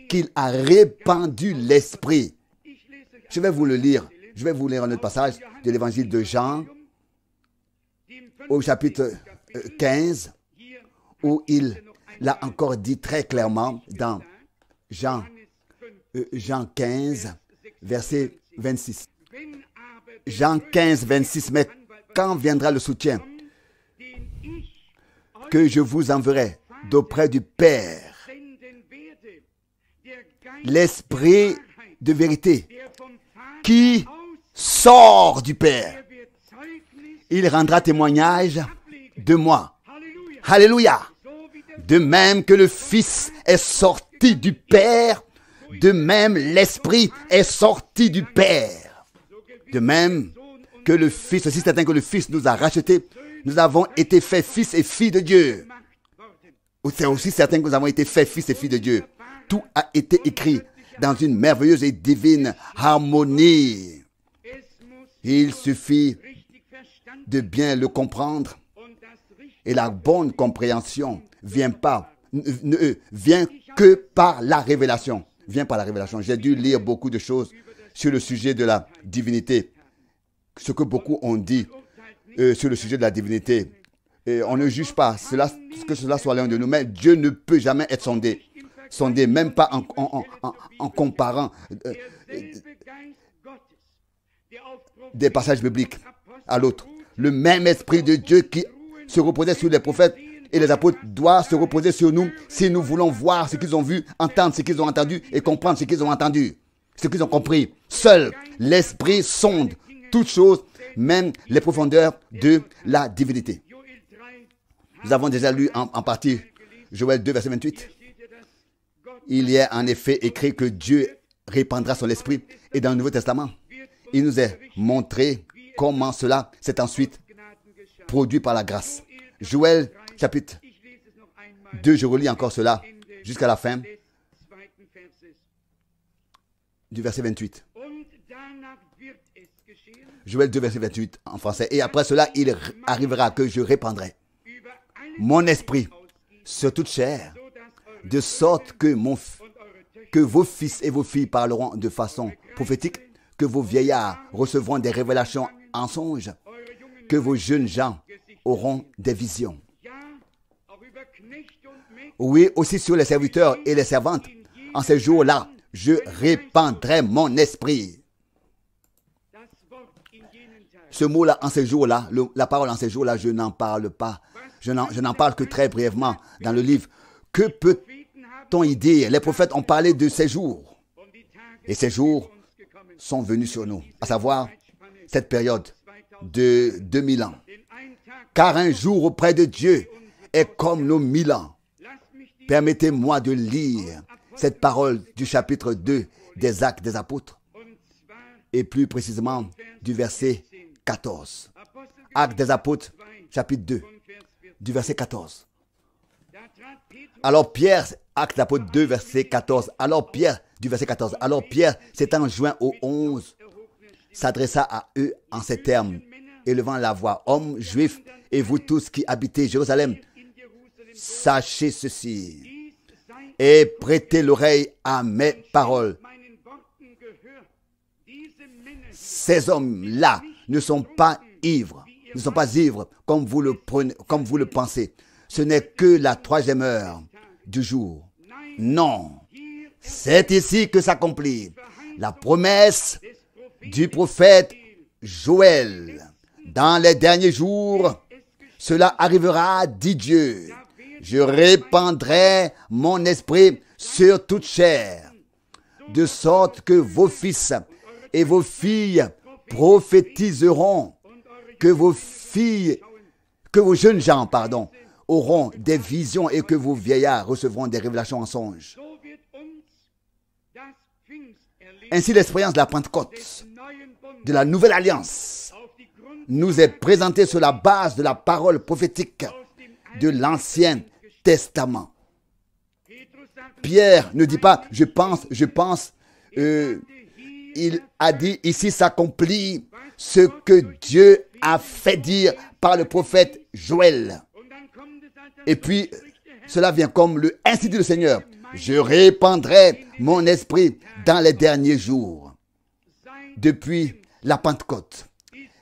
qu'il a répandu l'Esprit. Je vais vous le lire. Je vais vous lire un autre passage de l'évangile de Jean, au chapitre 15, où il l'a encore dit très clairement dans Jean 15, verset 26. Jean 15, 26, mais quand viendra le soutien que je vous enverrai d'auprès du Père, l'Esprit de vérité qui sort du Père, il rendra témoignage de moi. Alléluia. De même que le Fils est sorti du Père, de même l'Esprit est sorti du Père. De même que le Fils, aussi certain que le Fils nous a rachetés, nous avons été faits fils et filles de Dieu. C'est aussi certain que nous avons été faits fils et filles de Dieu. Tout a été écrit dans une merveilleuse et divine harmonie. Il suffit de bien le comprendre. Et la bonne compréhension vient que par la révélation. Vient par la révélation. J'ai dû lire beaucoup de choses sur le sujet de la divinité. Ce que beaucoup ont dit sur le sujet de la divinité. Et on ne juge pas que cela soit l'un de nous. Mais Dieu ne peut jamais être sondé. Sondé, même pas en comparant des passages bibliques à l'autre. Le même Esprit de Dieu qui se reposait sur les prophètes et les apôtres doit se reposer sur nous si nous voulons voir ce qu'ils ont vu, entendre ce qu'ils ont entendu et comprendre ce qu'ils ont entendu. ce qu'ils ont compris. Seul l'Esprit sonde toutes choses, même les profondeurs de la divinité. Nous avons déjà lu en partie Joël 2, verset 28. Il y a en effet écrit que Dieu répandra son esprit. Et dans le Nouveau Testament, il nous est montré comment cela s'est ensuite produit par la grâce. Joël chapitre 2, je relis encore cela jusqu'à la fin du verset 28. Joël 2, verset 28 en français. Et après cela, il arrivera que je répandrai mon esprit sur toute chair, de sorte que vos fils et vos filles parleront de façon prophétique, que vos vieillards recevront des révélations en songe, que vos jeunes gens auront des visions. Oui, aussi sur les serviteurs et les servantes, en ces jours-là, je répandrai mon esprit. Ce mot-là, en ces jours-là, la parole en ces jours-là, je n'en parle pas. Je n'en parle que très brièvement dans le livre. Que peut-on y dire? Les prophètes ont parlé de ces jours. Et ces jours sont venus sur nous, à savoir cette période de 2000 ans. Car un jour auprès de Dieu est comme nos 1000 ans. Permettez-moi de lire cette parole du chapitre 2 des Actes des Apôtres, et plus précisément du verset 14. Actes des Apôtres, chapitre 2, du verset 14. Alors Pierre, Actes des Apôtres 2, verset 14. Alors Pierre, du verset 14. Alors Pierre, s'étant joint aux 11, s'adressa à eux en ces termes, élevant la voix: Hommes juifs, et vous tous qui habitez Jérusalem, sachez ceci et prêtez l'oreille à mes paroles. Ces hommes-là ne sont pas ivres, comme vous le pensez. Ce n'est que la 3e heure du jour. Non, c'est ici que s'accomplit la promesse du prophète Joël. Dans les derniers jours, cela arrivera, dit Dieu. Je répandrai mon esprit sur toute chair, de sorte que vos fils et vos filles prophétiseront, que vos jeunes gens, auront des visions et que vos vieillards recevront des révélations en songe. Ainsi, l'expérience de la Pentecôte, de la nouvelle alliance, nous est présentée sur la base de la parole prophétique de l'Ancien Testament. Pierre ne dit pas je pense. Il a dit ici s'accomplit ce que Dieu a fait dire par le prophète Joël. Et puis cela vient comme le ainsi dit le Seigneur: je répandrai mon esprit dans les derniers jours. Depuis la Pentecôte,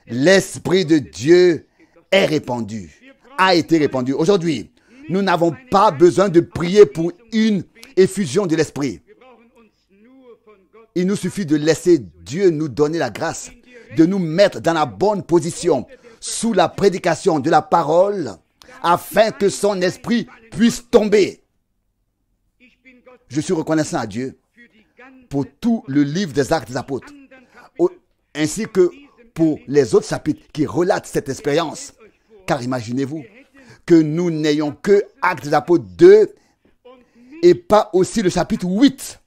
l'Esprit de Dieu est répandu, a été répandu. Aujourd'hui, nous n'avons pas besoin de prier pour une effusion de l'Esprit. Il nous suffit de laisser Dieu nous donner la grâce, de nous mettre dans la bonne position, sous la prédication de la parole, afin que son esprit puisse tomber. Je suis reconnaissant à Dieu pour tout le livre des Actes des Apôtres, ainsi que pour les autres chapitres qui relatent cette expérience. Car imaginez-vous que nous n'ayons que Actes des Apôtres 2 et pas aussi le chapitre 8,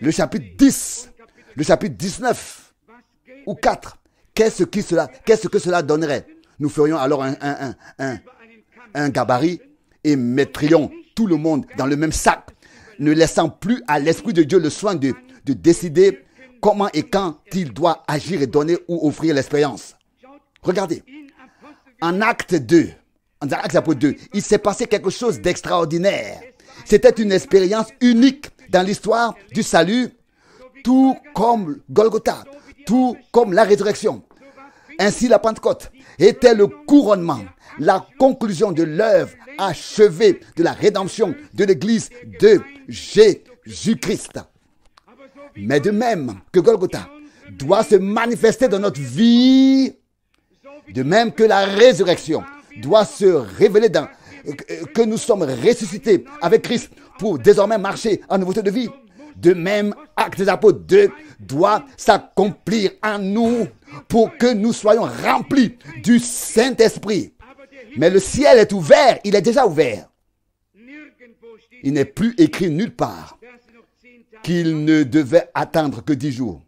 le chapitre 10, le chapitre 19 ou 4. Qu'est-ce que cela donnerait? Nous ferions alors un gabarit et mettrions tout le monde dans le même sac, ne laissant plus à l'Esprit de Dieu le soin de décider comment et quand il doit agir et donner ou offrir l'expérience. Regardez, en Acte 2, en Acte 2, il s'est passé quelque chose d'extraordinaire. C'était une expérience unique dans l'histoire du salut, tout comme Golgotha, tout comme la résurrection. Ainsi, la Pentecôte était le couronnement, la conclusion de l'œuvre achevée de la rédemption de l'Église de Jésus-Christ. Mais de même que Golgotha doit se manifester dans notre vie, de même que la résurrection doit se révéler que nous sommes ressuscités avec Christ pour désormais marcher en nouveauté de vie, De même, Actes des Apôtres 2 doit s'accomplir en nous pour que nous soyons remplis du Saint-Esprit. Mais le ciel est ouvert, il est déjà ouvert. Il n'est plus écrit nulle part qu'il ne devait attendre que 10 jours.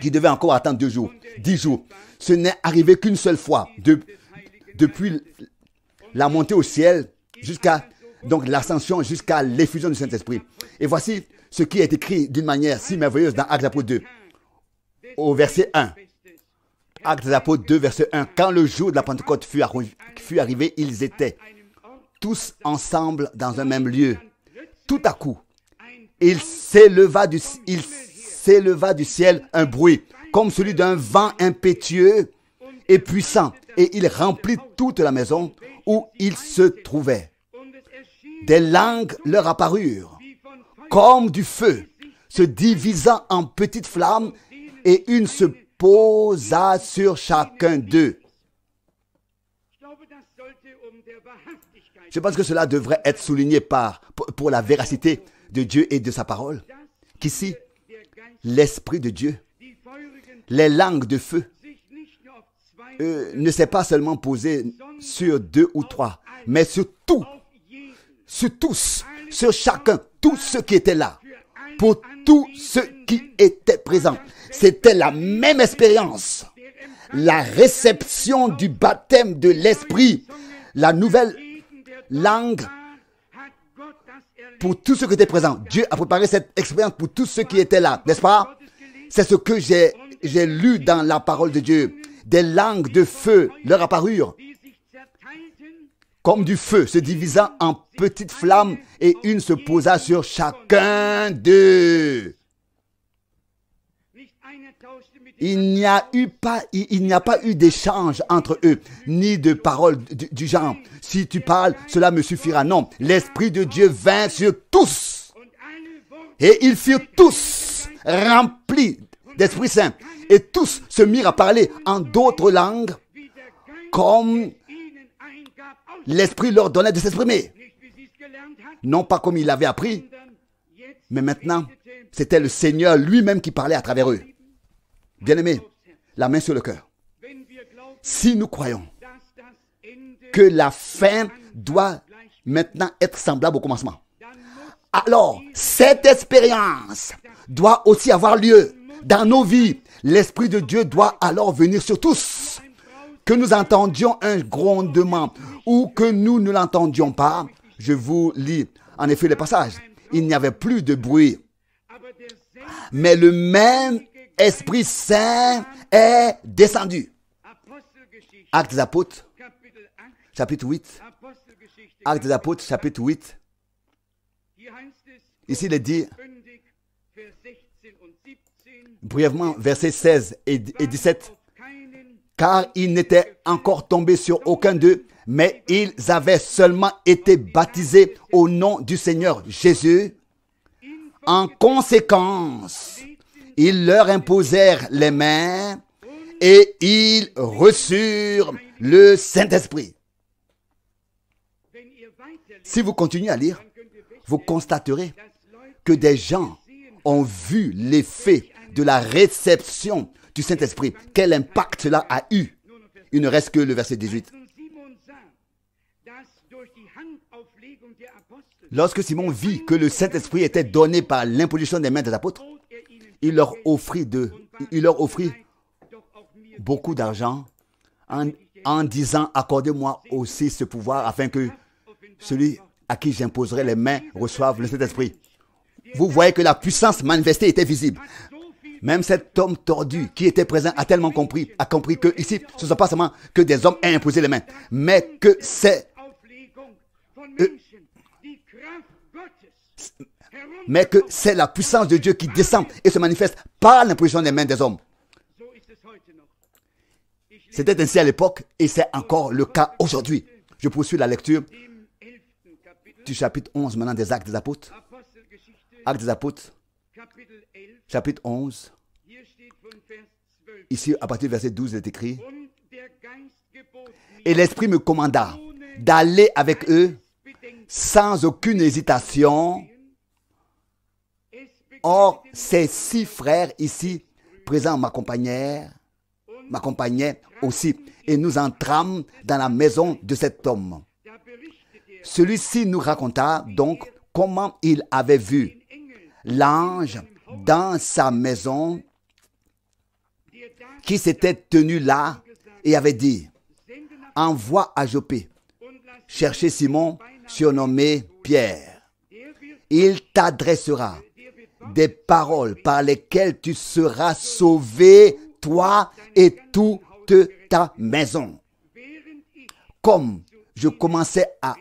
Qu'il devait encore attendre 2 jours, 10 jours. Ce n'est arrivé qu'une seule fois depuis la montée au ciel jusqu'à donc l'ascension jusqu'à l'effusion du Saint-Esprit. Et voici ce qui est écrit d'une manière si merveilleuse dans Actes des Apôtres 2, au verset 1. Actes des Apôtres 2, verset 1. Quand le jour de la Pentecôte fut arrivé, ils étaient tous ensemble dans un même lieu. Tout à coup, il s'éleva du ciel un bruit, comme celui d'un vent impétueux et puissant, et il remplit toute la maison où ils se trouvaient. Des langues leur apparurent, comme du feu, se divisant en petites flammes, et une se posa sur chacun d'eux. Je pense que cela devrait être souligné pour la véracité de Dieu et de sa parole, qu'ici, l'Esprit de Dieu, les langues de feu, ne s'est pas seulement posé sur 2 ou 3, mais sur tout, sur tous, sur chacun, tous ceux qui étaient là, pour tous ceux qui étaient présents. C'était la même expérience, la réception du baptême de l'Esprit, la nouvelle langue pour tous ceux qui étaient présents. Dieu a préparé cette expérience pour tous ceux qui étaient là, n'est-ce pas? C'est ce que j'ai lu dans la parole de Dieu. Des langues de feu leur apparurent, comme du feu, se divisant en petites flammes, et une se posa sur chacun d'eux. Il n'y a pas eu d'échange entre eux, ni de paroles du genre. Si tu parles, cela me suffira. Non, l'Esprit de Dieu vint sur tous. Et ils furent tous remplis d'Esprit Saint. Et tous se mirent à parler en d'autres langues, comme l'Esprit leur donnait de s'exprimer. Non pas comme il l'avait appris, mais maintenant, c'était le Seigneur lui-même qui parlait à travers eux. Bien-aimés, la main sur le cœur. Si nous croyons que la fin doit maintenant être semblable au commencement, alors cette expérience doit aussi avoir lieu dans nos vies. L'Esprit de Dieu doit alors venir sur tous. Que nous entendions un grondement ou que nous ne l'entendions pas, je vous lis en effet le passage. Il n'y avait plus de bruit. Mais le même Esprit Saint est descendu. Actes des Apôtres, chapitre 8. Actes des Apôtres, chapitre 8. Ici, il est dit, brièvement, versets 16 et 17. Car ils n'étaient encore tombés sur aucun d'eux, mais ils avaient seulement été baptisés au nom du Seigneur Jésus. En conséquence, ils leur imposèrent les mains et ils reçurent le Saint-Esprit. Si vous continuez à lire, vous constaterez que des gens ont vu l'effet de la réception du Saint-Esprit. Quel impact cela a eu? Il ne reste que le verset 18. Lorsque Simon vit que le Saint-Esprit était donné par l'imposition des mains des apôtres, il leur offrit beaucoup d'argent en disant « Accordez-moi aussi ce pouvoir afin que celui à qui j'imposerai les mains reçoive le Saint-Esprit. » Vous voyez que la puissance manifestée était visible. Même cet homme tordu qui était présent a compris que ici, ce ne sont pas seulement que des hommes aient imposé les mains, mais que c'est la puissance de Dieu qui descend et se manifeste par l'imposition des mains des hommes. C'était ainsi à l'époque et c'est encore le cas aujourd'hui. Je poursuis la lecture du chapitre 11 maintenant des Actes des Apôtres. Actes des Apôtres, chapitre 11. Ici, à partir du verset 12, il est écrit « Et l'Esprit me commanda d'aller avec eux sans aucune hésitation Or, ces 6 frères ici présents m'accompagnaient aussi. Et nous entrâmes dans la maison de cet homme. Celui-ci nous raconta donc comment il avait vu l'ange dans sa maison qui s'était tenu là et avait dit: envoie à Joppé chercher Simon, surnommé Pierre. Il t'adressera des paroles par lesquelles tu seras sauvé, toi et toute ta maison. Comme je commençais à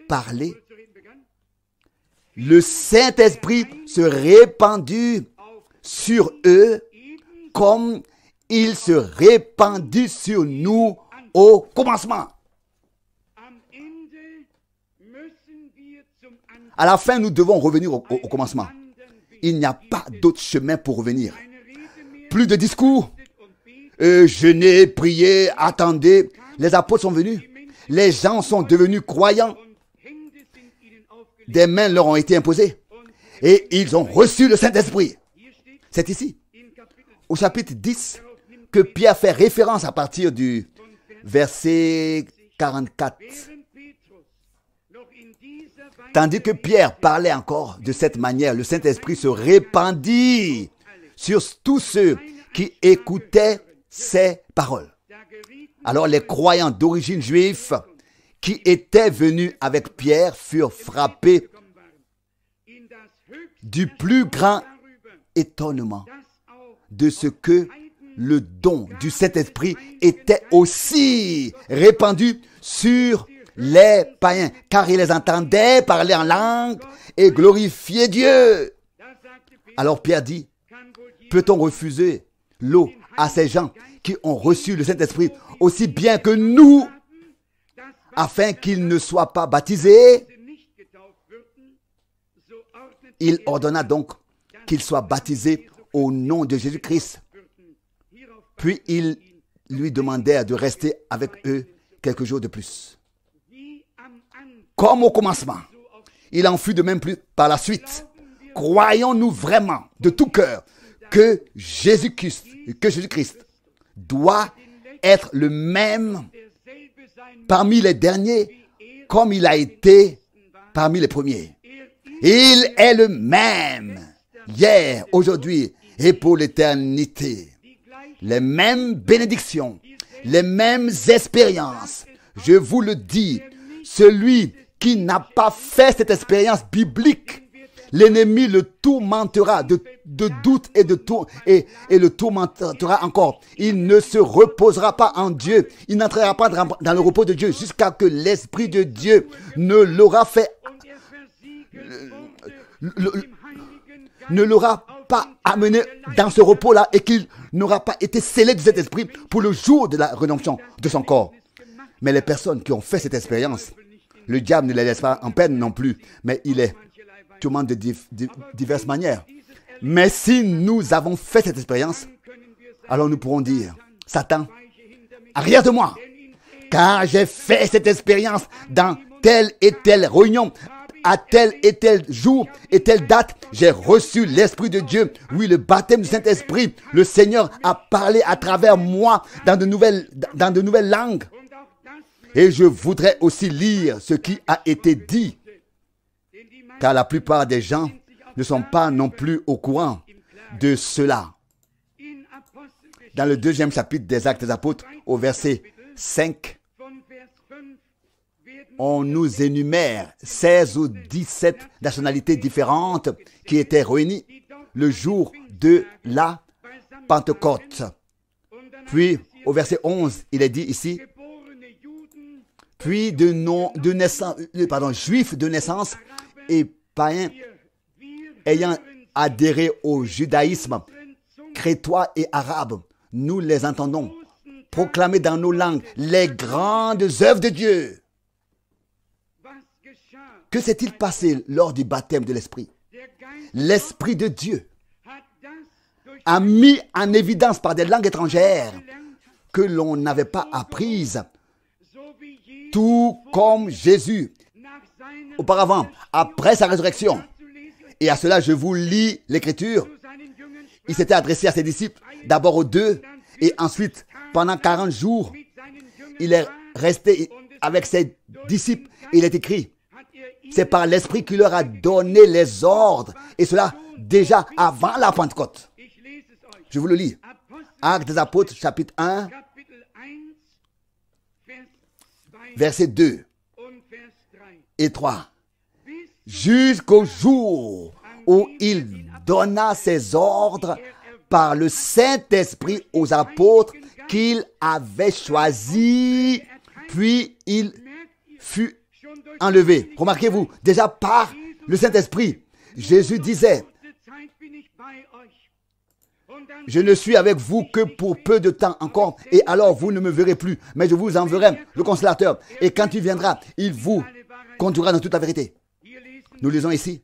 parler, le Saint-Esprit se répandit sur eux comme il se répandit sur nous au commencement. À la fin, nous devons revenir au commencement. Il n'y a pas d'autre chemin pour revenir. Plus de discours. Jeûner, prier, attendez. Les apôtres sont venus. Les gens sont devenus croyants. Des mains leur ont été imposées. Et ils ont reçu le Saint-Esprit. C'est ici, au chapitre 10, que Pierre fait référence à partir du verset 44. Tandis que Pierre parlait encore de cette manière, le Saint-Esprit se répandit sur tous ceux qui écoutaient ces paroles. Alors les croyants d'origine juive qui étaient venus avec Pierre furent frappés du plus grand étonnement de ce que le don du Saint-Esprit était aussi répandu sur les païens, car ils les entendaient parler en langue et glorifier Dieu. Alors Pierre dit: peut-on refuser l'eau à ces gens qui ont reçu le Saint-Esprit aussi bien que nous, afin qu'ils ne soient pas baptisés? Il ordonna donc qu'ils soient baptisés au nom de Jésus-Christ. Puis ils lui demandèrent de rester avec eux quelques jours de plus. Comme au commencement, il en fut de même plus par la suite. Croyons-nous vraiment de tout cœur que Jésus-Christ doit être le même parmi les derniers comme il a été parmi les premiers. Il est le même hier, aujourd'hui et pour l'éternité. Les mêmes bénédictions, les mêmes expériences. Je vous le dis, celui qui n'a pas fait cette expérience biblique, l'ennemi le tourmentera de doute et de tout et le tourmentera encore. Il ne se reposera pas en Dieu. Il n'entrera pas dans le repos de Dieu jusqu'à que l'Esprit de Dieu ne l'aura fait, ne l'aura pas amené dans ce repos-là et qu'il n'aura pas été scellé de cet esprit pour le jour de la rédemption de son corps. Mais les personnes qui ont fait cette expérience, le diable ne les laisse pas en peine non plus, mais il est tourmenté de diverses manières. Mais si nous avons fait cette expérience, alors nous pourrons dire: Satan, arrière de moi, car j'ai fait cette expérience dans telle et telle réunion, à tel et tel jour et telle date, j'ai reçu l'Esprit de Dieu. Oui, le baptême du Saint-Esprit. Le Seigneur a parlé à travers moi dans de nouvelles langues. Et je voudrais aussi lire ce qui a été dit, car la plupart des gens ne sont pas non plus au courant de cela. Dans le 2e chapitre des Actes des Apôtres, au verset 5, on nous énumère 16 ou 17 nationalités différentes qui étaient réunies le jour de la Pentecôte. Puis, au verset 11, il est dit ici: puis juifs de naissance et païens ayant adhéré au judaïsme, crétois et arabes, nous les entendons proclamer dans nos langues les grandes œuvres de Dieu. Que s'est-il passé lors du baptême de l'Esprit? L'Esprit de Dieu a mis en évidence par des langues étrangères que l'on n'avait pas apprises, tout comme Jésus auparavant, après sa résurrection, Et à cela, je vous lis l'Écriture. Il s'était adressé à ses disciples, d'abord aux deux, et ensuite, pendant 40 jours, il est resté avec ses disciples. Il est écrit, c'est par l'Esprit qui leur a donné les ordres, et cela déjà avant la Pentecôte. Je vous le lis. Actes des Apôtres, chapitre 1, versets 2 et 3. Jusqu'au jour où il donna ses ordres par le Saint-Esprit aux apôtres qu'il avait choisis, puis il fut enlevé. Remarquez-vous, déjà par le Saint-Esprit, Jésus disait, je ne suis avec vous que pour peu de temps encore, et alors vous ne me verrez plus, mais je vous enverrai le consolateur, et quand il viendra, il vous conduira dans toute la vérité. Nous lisons ici,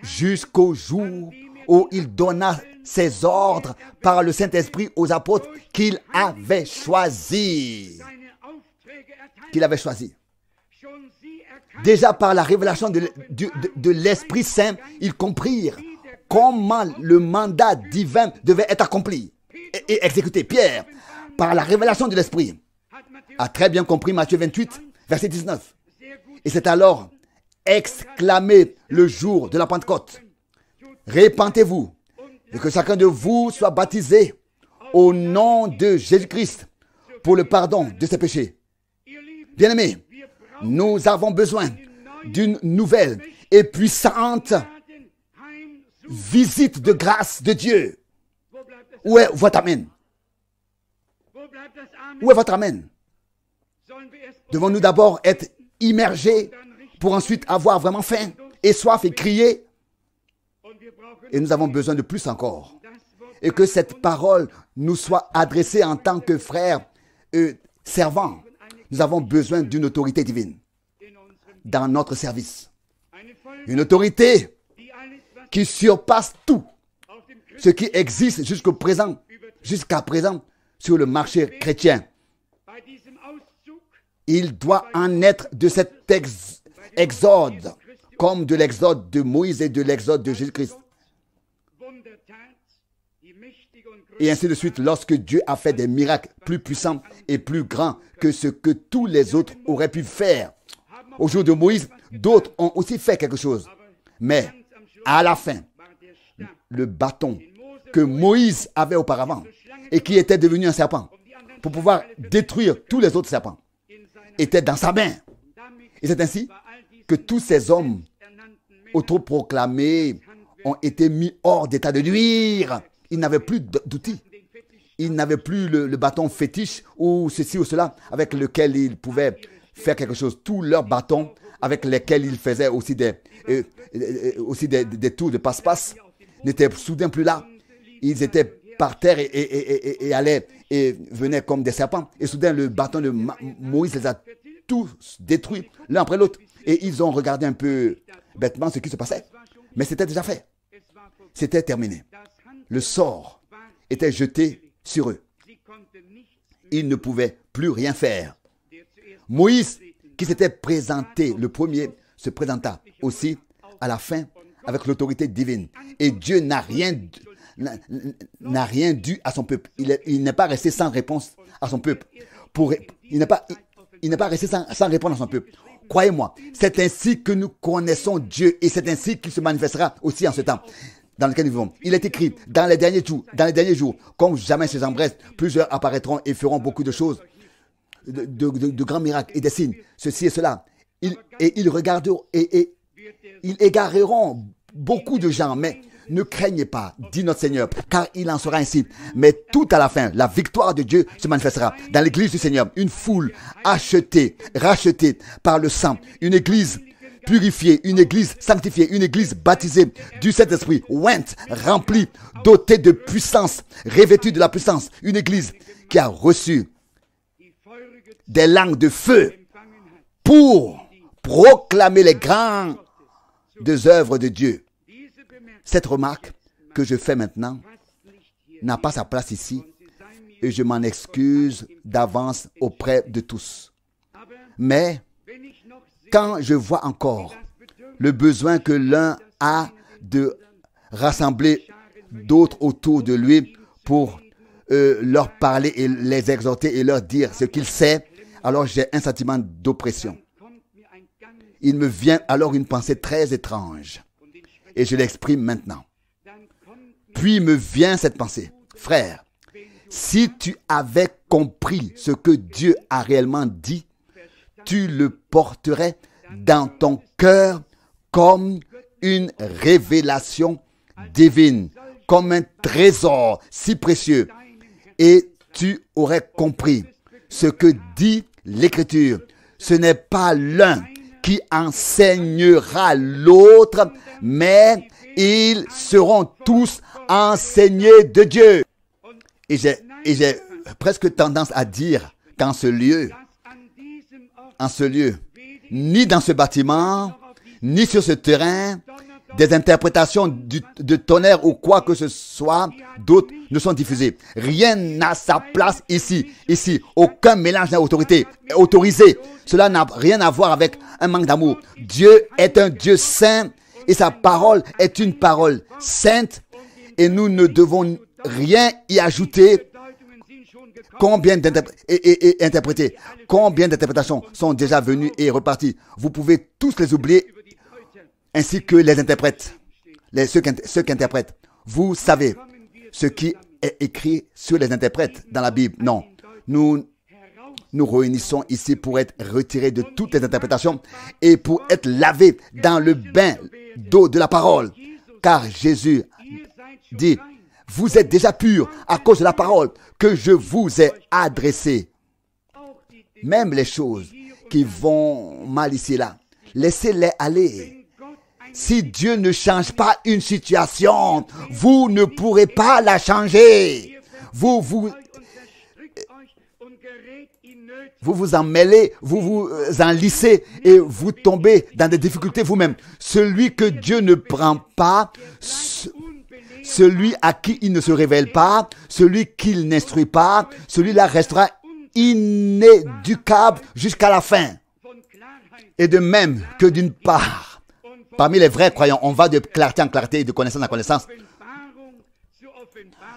jusqu'au jour où il donna ses ordres par le Saint-Esprit aux apôtres qu'il avait choisis. Qu'il avait choisi. Déjà par la révélation de l'Esprit Saint, ils comprirent comment le mandat divin devait être accompli et exécuté. Pierre, par la révélation de l'Esprit, a très bien compris Matthieu 28, verset 19. Et c'est alors exclamé le jour de la Pentecôte. Répentez-vous et que chacun de vous soit baptisé au nom de Jésus-Christ pour le pardon de ses péchés. Bien-aimés, nous avons besoin d'une nouvelle et puissante visite de grâce de Dieu. Où est votre amen? Où est votre amen? Devons-nous d'abord être immergés pour ensuite avoir vraiment faim et soif et crier? Et nous avons besoin de plus encore. Et que cette parole nous soit adressée en tant que frères servants. Nous avons besoin d'une autorité divine dans notre service. Une autorité qui surpasse tout ce qui existe jusqu'à présent sur le marché chrétien. Il doit en être de cet exode, comme de l'exode de Moïse et de l'exode de Jésus-Christ. Et ainsi de suite, lorsque Dieu a fait des miracles plus puissants et plus grands que ce que tous les autres auraient pu faire. Au jour de Moïse, d'autres ont aussi fait quelque chose. Mais à la fin, le bâton que Moïse avait auparavant et qui était devenu un serpent pour pouvoir détruire tous les autres serpents était dans sa main. Et c'est ainsi que tous ces hommes autoproclamés ont été mis hors d'état de nuire. Ils n'avaient plus d'outils. Ils n'avaient plus le bâton fétiche ou ceci ou cela avec lequel ils pouvaient faire quelque chose. Tous leurs bâtons avec lesquels ils faisaient aussi des tours de passe-passe n'étaient soudain plus là. Ils étaient par terre et allaient et venaient comme des serpents. Et soudain, le bâton de Moïse les a tous détruits l'un après l'autre. Et ils ont regardé un peu bêtement ce qui se passait. Mais c'était déjà fait. C'était terminé. Le sort était jeté sur eux. Ils ne pouvaient plus rien faire. Moïse, qui s'était présenté le premier, se présenta aussi à la fin avec l'autorité divine. Et Dieu n'a rien dû à son peuple. Il n'est pas resté sans réponse à son peuple. Il n'est pas resté sans répondre à son peuple. Croyez-moi, c'est ainsi que nous connaissons Dieu et c'est ainsi qu'il se manifestera aussi en ce temps dans lequel nous vivons. Il est écrit, dans les derniers jours, comme jamais chez Ambresse, plusieurs apparaîtront et feront beaucoup de choses, de grands miracles et des signes, ceci et cela. Ils regarderont et ils égareront beaucoup de gens, mais ne craignez pas, dit notre Seigneur, car il en sera ainsi. Mais tout à la fin, la victoire de Dieu se manifestera dans l'église du Seigneur. Une foule achetée, rachetée par le sang, une église purifiée, une église sanctifiée, une église baptisée du Saint-Esprit, ointe, remplie, dotée de puissance, revêtue de la puissance, une église qui a reçu des langues de feu pour proclamer les grandes œuvres de Dieu. Cette remarque que je fais maintenant n'a pas sa place ici et je m'en excuse d'avance auprès de tous. Mais quand je vois encore le besoin que l'un a de rassembler d'autres autour de lui pour leur parler et les exhorter et leur dire ce qu'il sait, alors j'ai un sentiment d'oppression. Il me vient alors une pensée très étrange et je l'exprime maintenant. Puis me vient cette pensée. Frère, si tu avais compris ce que Dieu a réellement dit, tu le porterais dans ton cœur comme une révélation divine, comme un trésor si précieux. Et tu aurais compris ce que dit l'Écriture. Ce n'est pas l'un qui enseignera l'autre, mais ils seront tous enseignés de Dieu. Et j'ai presque tendance à dire qu'en ce lieu, ni dans ce bâtiment, ni sur ce terrain, des interprétations de tonnerre ou quoi que ce soit d'autres ne sont diffusées. Rien n'a sa place ici. Ici, aucun mélange n'a autorisé. Cela n'a rien à voir avec un manque d'amour. Dieu est un Dieu saint et sa parole est une parole sainte et nous ne devons rien y ajouter. Combien d'interpréter, combien d'interprétations sont déjà venues et reparties. Vous pouvez tous les oublier, ainsi que les interprètes, ceux qui interprètent. Vous savez ce qui est écrit sur les interprètes dans la Bible. Non, nous réunissons ici pour être retirés de toutes les interprétations et pour être lavés dans le bain d'eau de la parole. Car Jésus dit, vous êtes déjà purs à cause de la parole que je vous ai adressée. Même les choses qui vont mal ici et là, laissez-les aller. Si Dieu ne change pas une situation, vous ne pourrez pas la changer. Vous vous en mêlez, vous vous enlissez et vous tombez dans des difficultés vous-même. Celui que Dieu ne prend pas, celui à qui il ne se révèle pas, celui qu'il n'instruit pas, celui-là restera inéducable jusqu'à la fin. Et de même que d'une part, parmi les vrais croyants, on va de clarté en clarté, de connaissance en connaissance,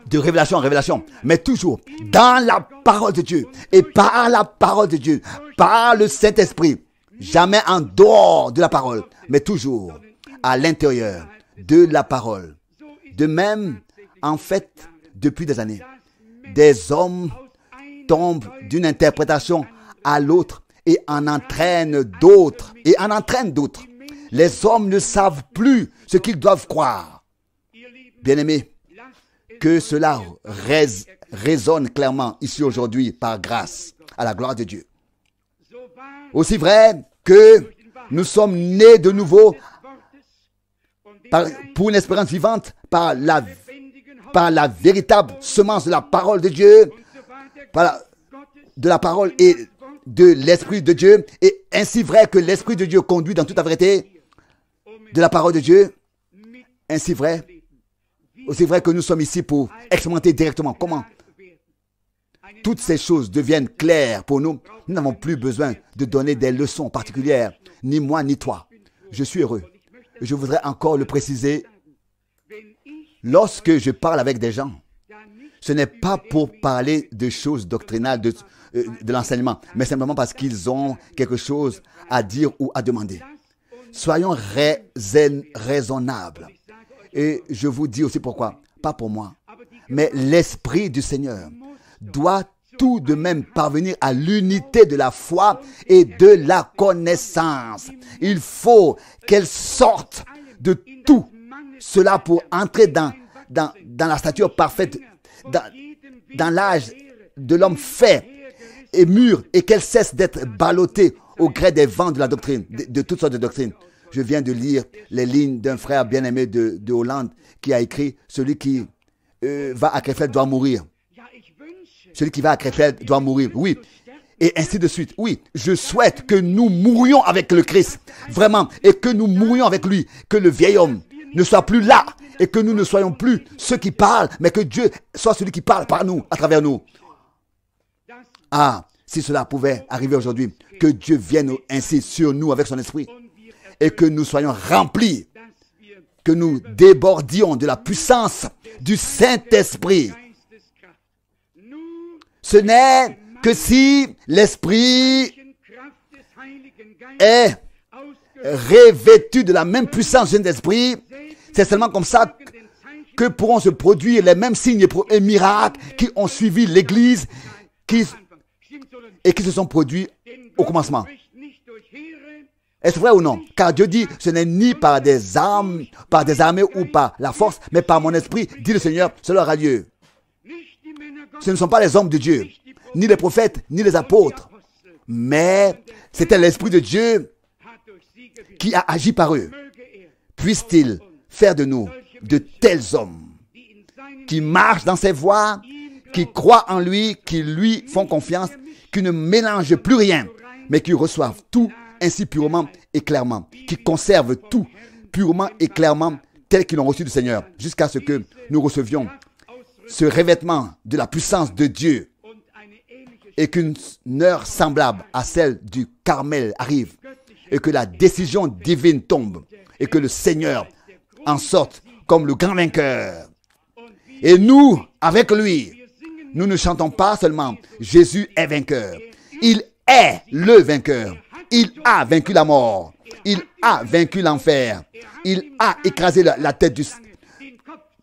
de révélation en révélation, mais toujours dans la parole de Dieu et par la parole de Dieu, par le Saint-Esprit, jamais en dehors de la parole, mais toujours à l'intérieur de la parole. De même, en fait, depuis des années, des hommes tombent d'une interprétation à l'autre et en entraînent d'autres. Les hommes ne savent plus ce qu'ils doivent croire. Bien-aimés, que cela résonne clairement ici aujourd'hui par grâce à la gloire de Dieu. Aussi vrai que nous sommes nés de nouveau pour une espérance vivante par la véritable semence de la parole de Dieu, de la parole et de l'Esprit de Dieu, et ainsi vrai que l'Esprit de Dieu conduit dans toute la vérité de la parole de Dieu, ainsi vrai, aussi vrai que nous sommes ici pour expérimenter directement comment toutes ces choses deviennent claires pour nous. Nous n'avons plus besoin de donner des leçons particulières, ni moi ni toi. Je suis heureux. Je voudrais encore le préciser. Lorsque je parle avec des gens, ce n'est pas pour parler de choses doctrinales, de l'enseignement, mais simplement parce qu'ils ont quelque chose à dire ou à demander. Soyons raisonnables. Et je vous dis aussi pourquoi. Pas pour moi, mais l'Esprit du Seigneur doit tout de même parvenir à l'unité de la foi et de la connaissance. Il faut qu'elle sorte de tout cela pour entrer dans la stature parfaite, dans l'âge de l'homme fait et mûr, et qu'elle cesse d'être ballottée au gré des vents de la doctrine, de toutes sortes de doctrines. Je viens de lire les lignes d'un frère bien-aimé de Hollande qui a écrit « Celui qui va à Krefeld doit mourir ». Celui qui va à Krefeld doit mourir, oui. Et ainsi de suite. Oui, je souhaite que nous mourions avec le Christ, vraiment, et que nous mourions avec lui, que le vieil homme ne soit plus là, et que nous ne soyons plus ceux qui parlent, mais que Dieu soit celui qui parle par nous, à travers nous. Ah, si cela pouvait arriver aujourd'hui, que Dieu vienne ainsi sur nous avec son esprit, et que nous soyons remplis que nous débordions de la puissance du Saint-Esprit. Ce n'est que si l'Esprit est revêtu de la même puissance du Saint-Esprit, c'est seulement comme ça que pourront se produire les mêmes signes et miracles qui ont suivi l'Église et qui se sont produits au commencement. Est-ce vrai ou non? Car Dieu dit, ce n'est ni par des armes, par des armées ou par la force, mais par mon esprit, dit le Seigneur, cela aura lieu. Ce ne sont pas les hommes de Dieu, ni les prophètes, ni les apôtres, mais c'était l'Esprit de Dieu qui a agi par eux. Puisse-t-il faire de nous de tels hommes qui marchent dans ses voies, qui croient en lui, qui lui font confiance, qui ne mélangent plus rien, mais qui reçoivent tout ainsi purement et clairement, qui conservent tout purement et clairement tel qu'ils l'ont reçu du Seigneur, jusqu'à ce que nous recevions ce revêtement de la puissance de Dieu et qu'une heure semblable à celle du Carmel arrive et que la décision divine tombe et que le Seigneur en sorte comme le grand vainqueur. Et nous, avec lui, nous ne chantons pas seulement Jésus est vainqueur. Il est le vainqueur. Il a vaincu la mort. Il a vaincu l'enfer. Il a écrasé la tête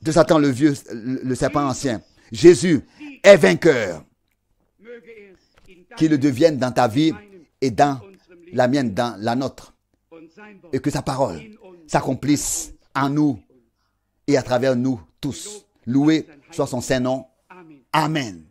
de Satan, le serpent ancien. Jésus est vainqueur. Qu'il le devienne dans ta vie et dans la mienne, dans la nôtre. Et que sa parole s'accomplisse en nous et à travers nous tous. Loué soit son saint nom. Amen.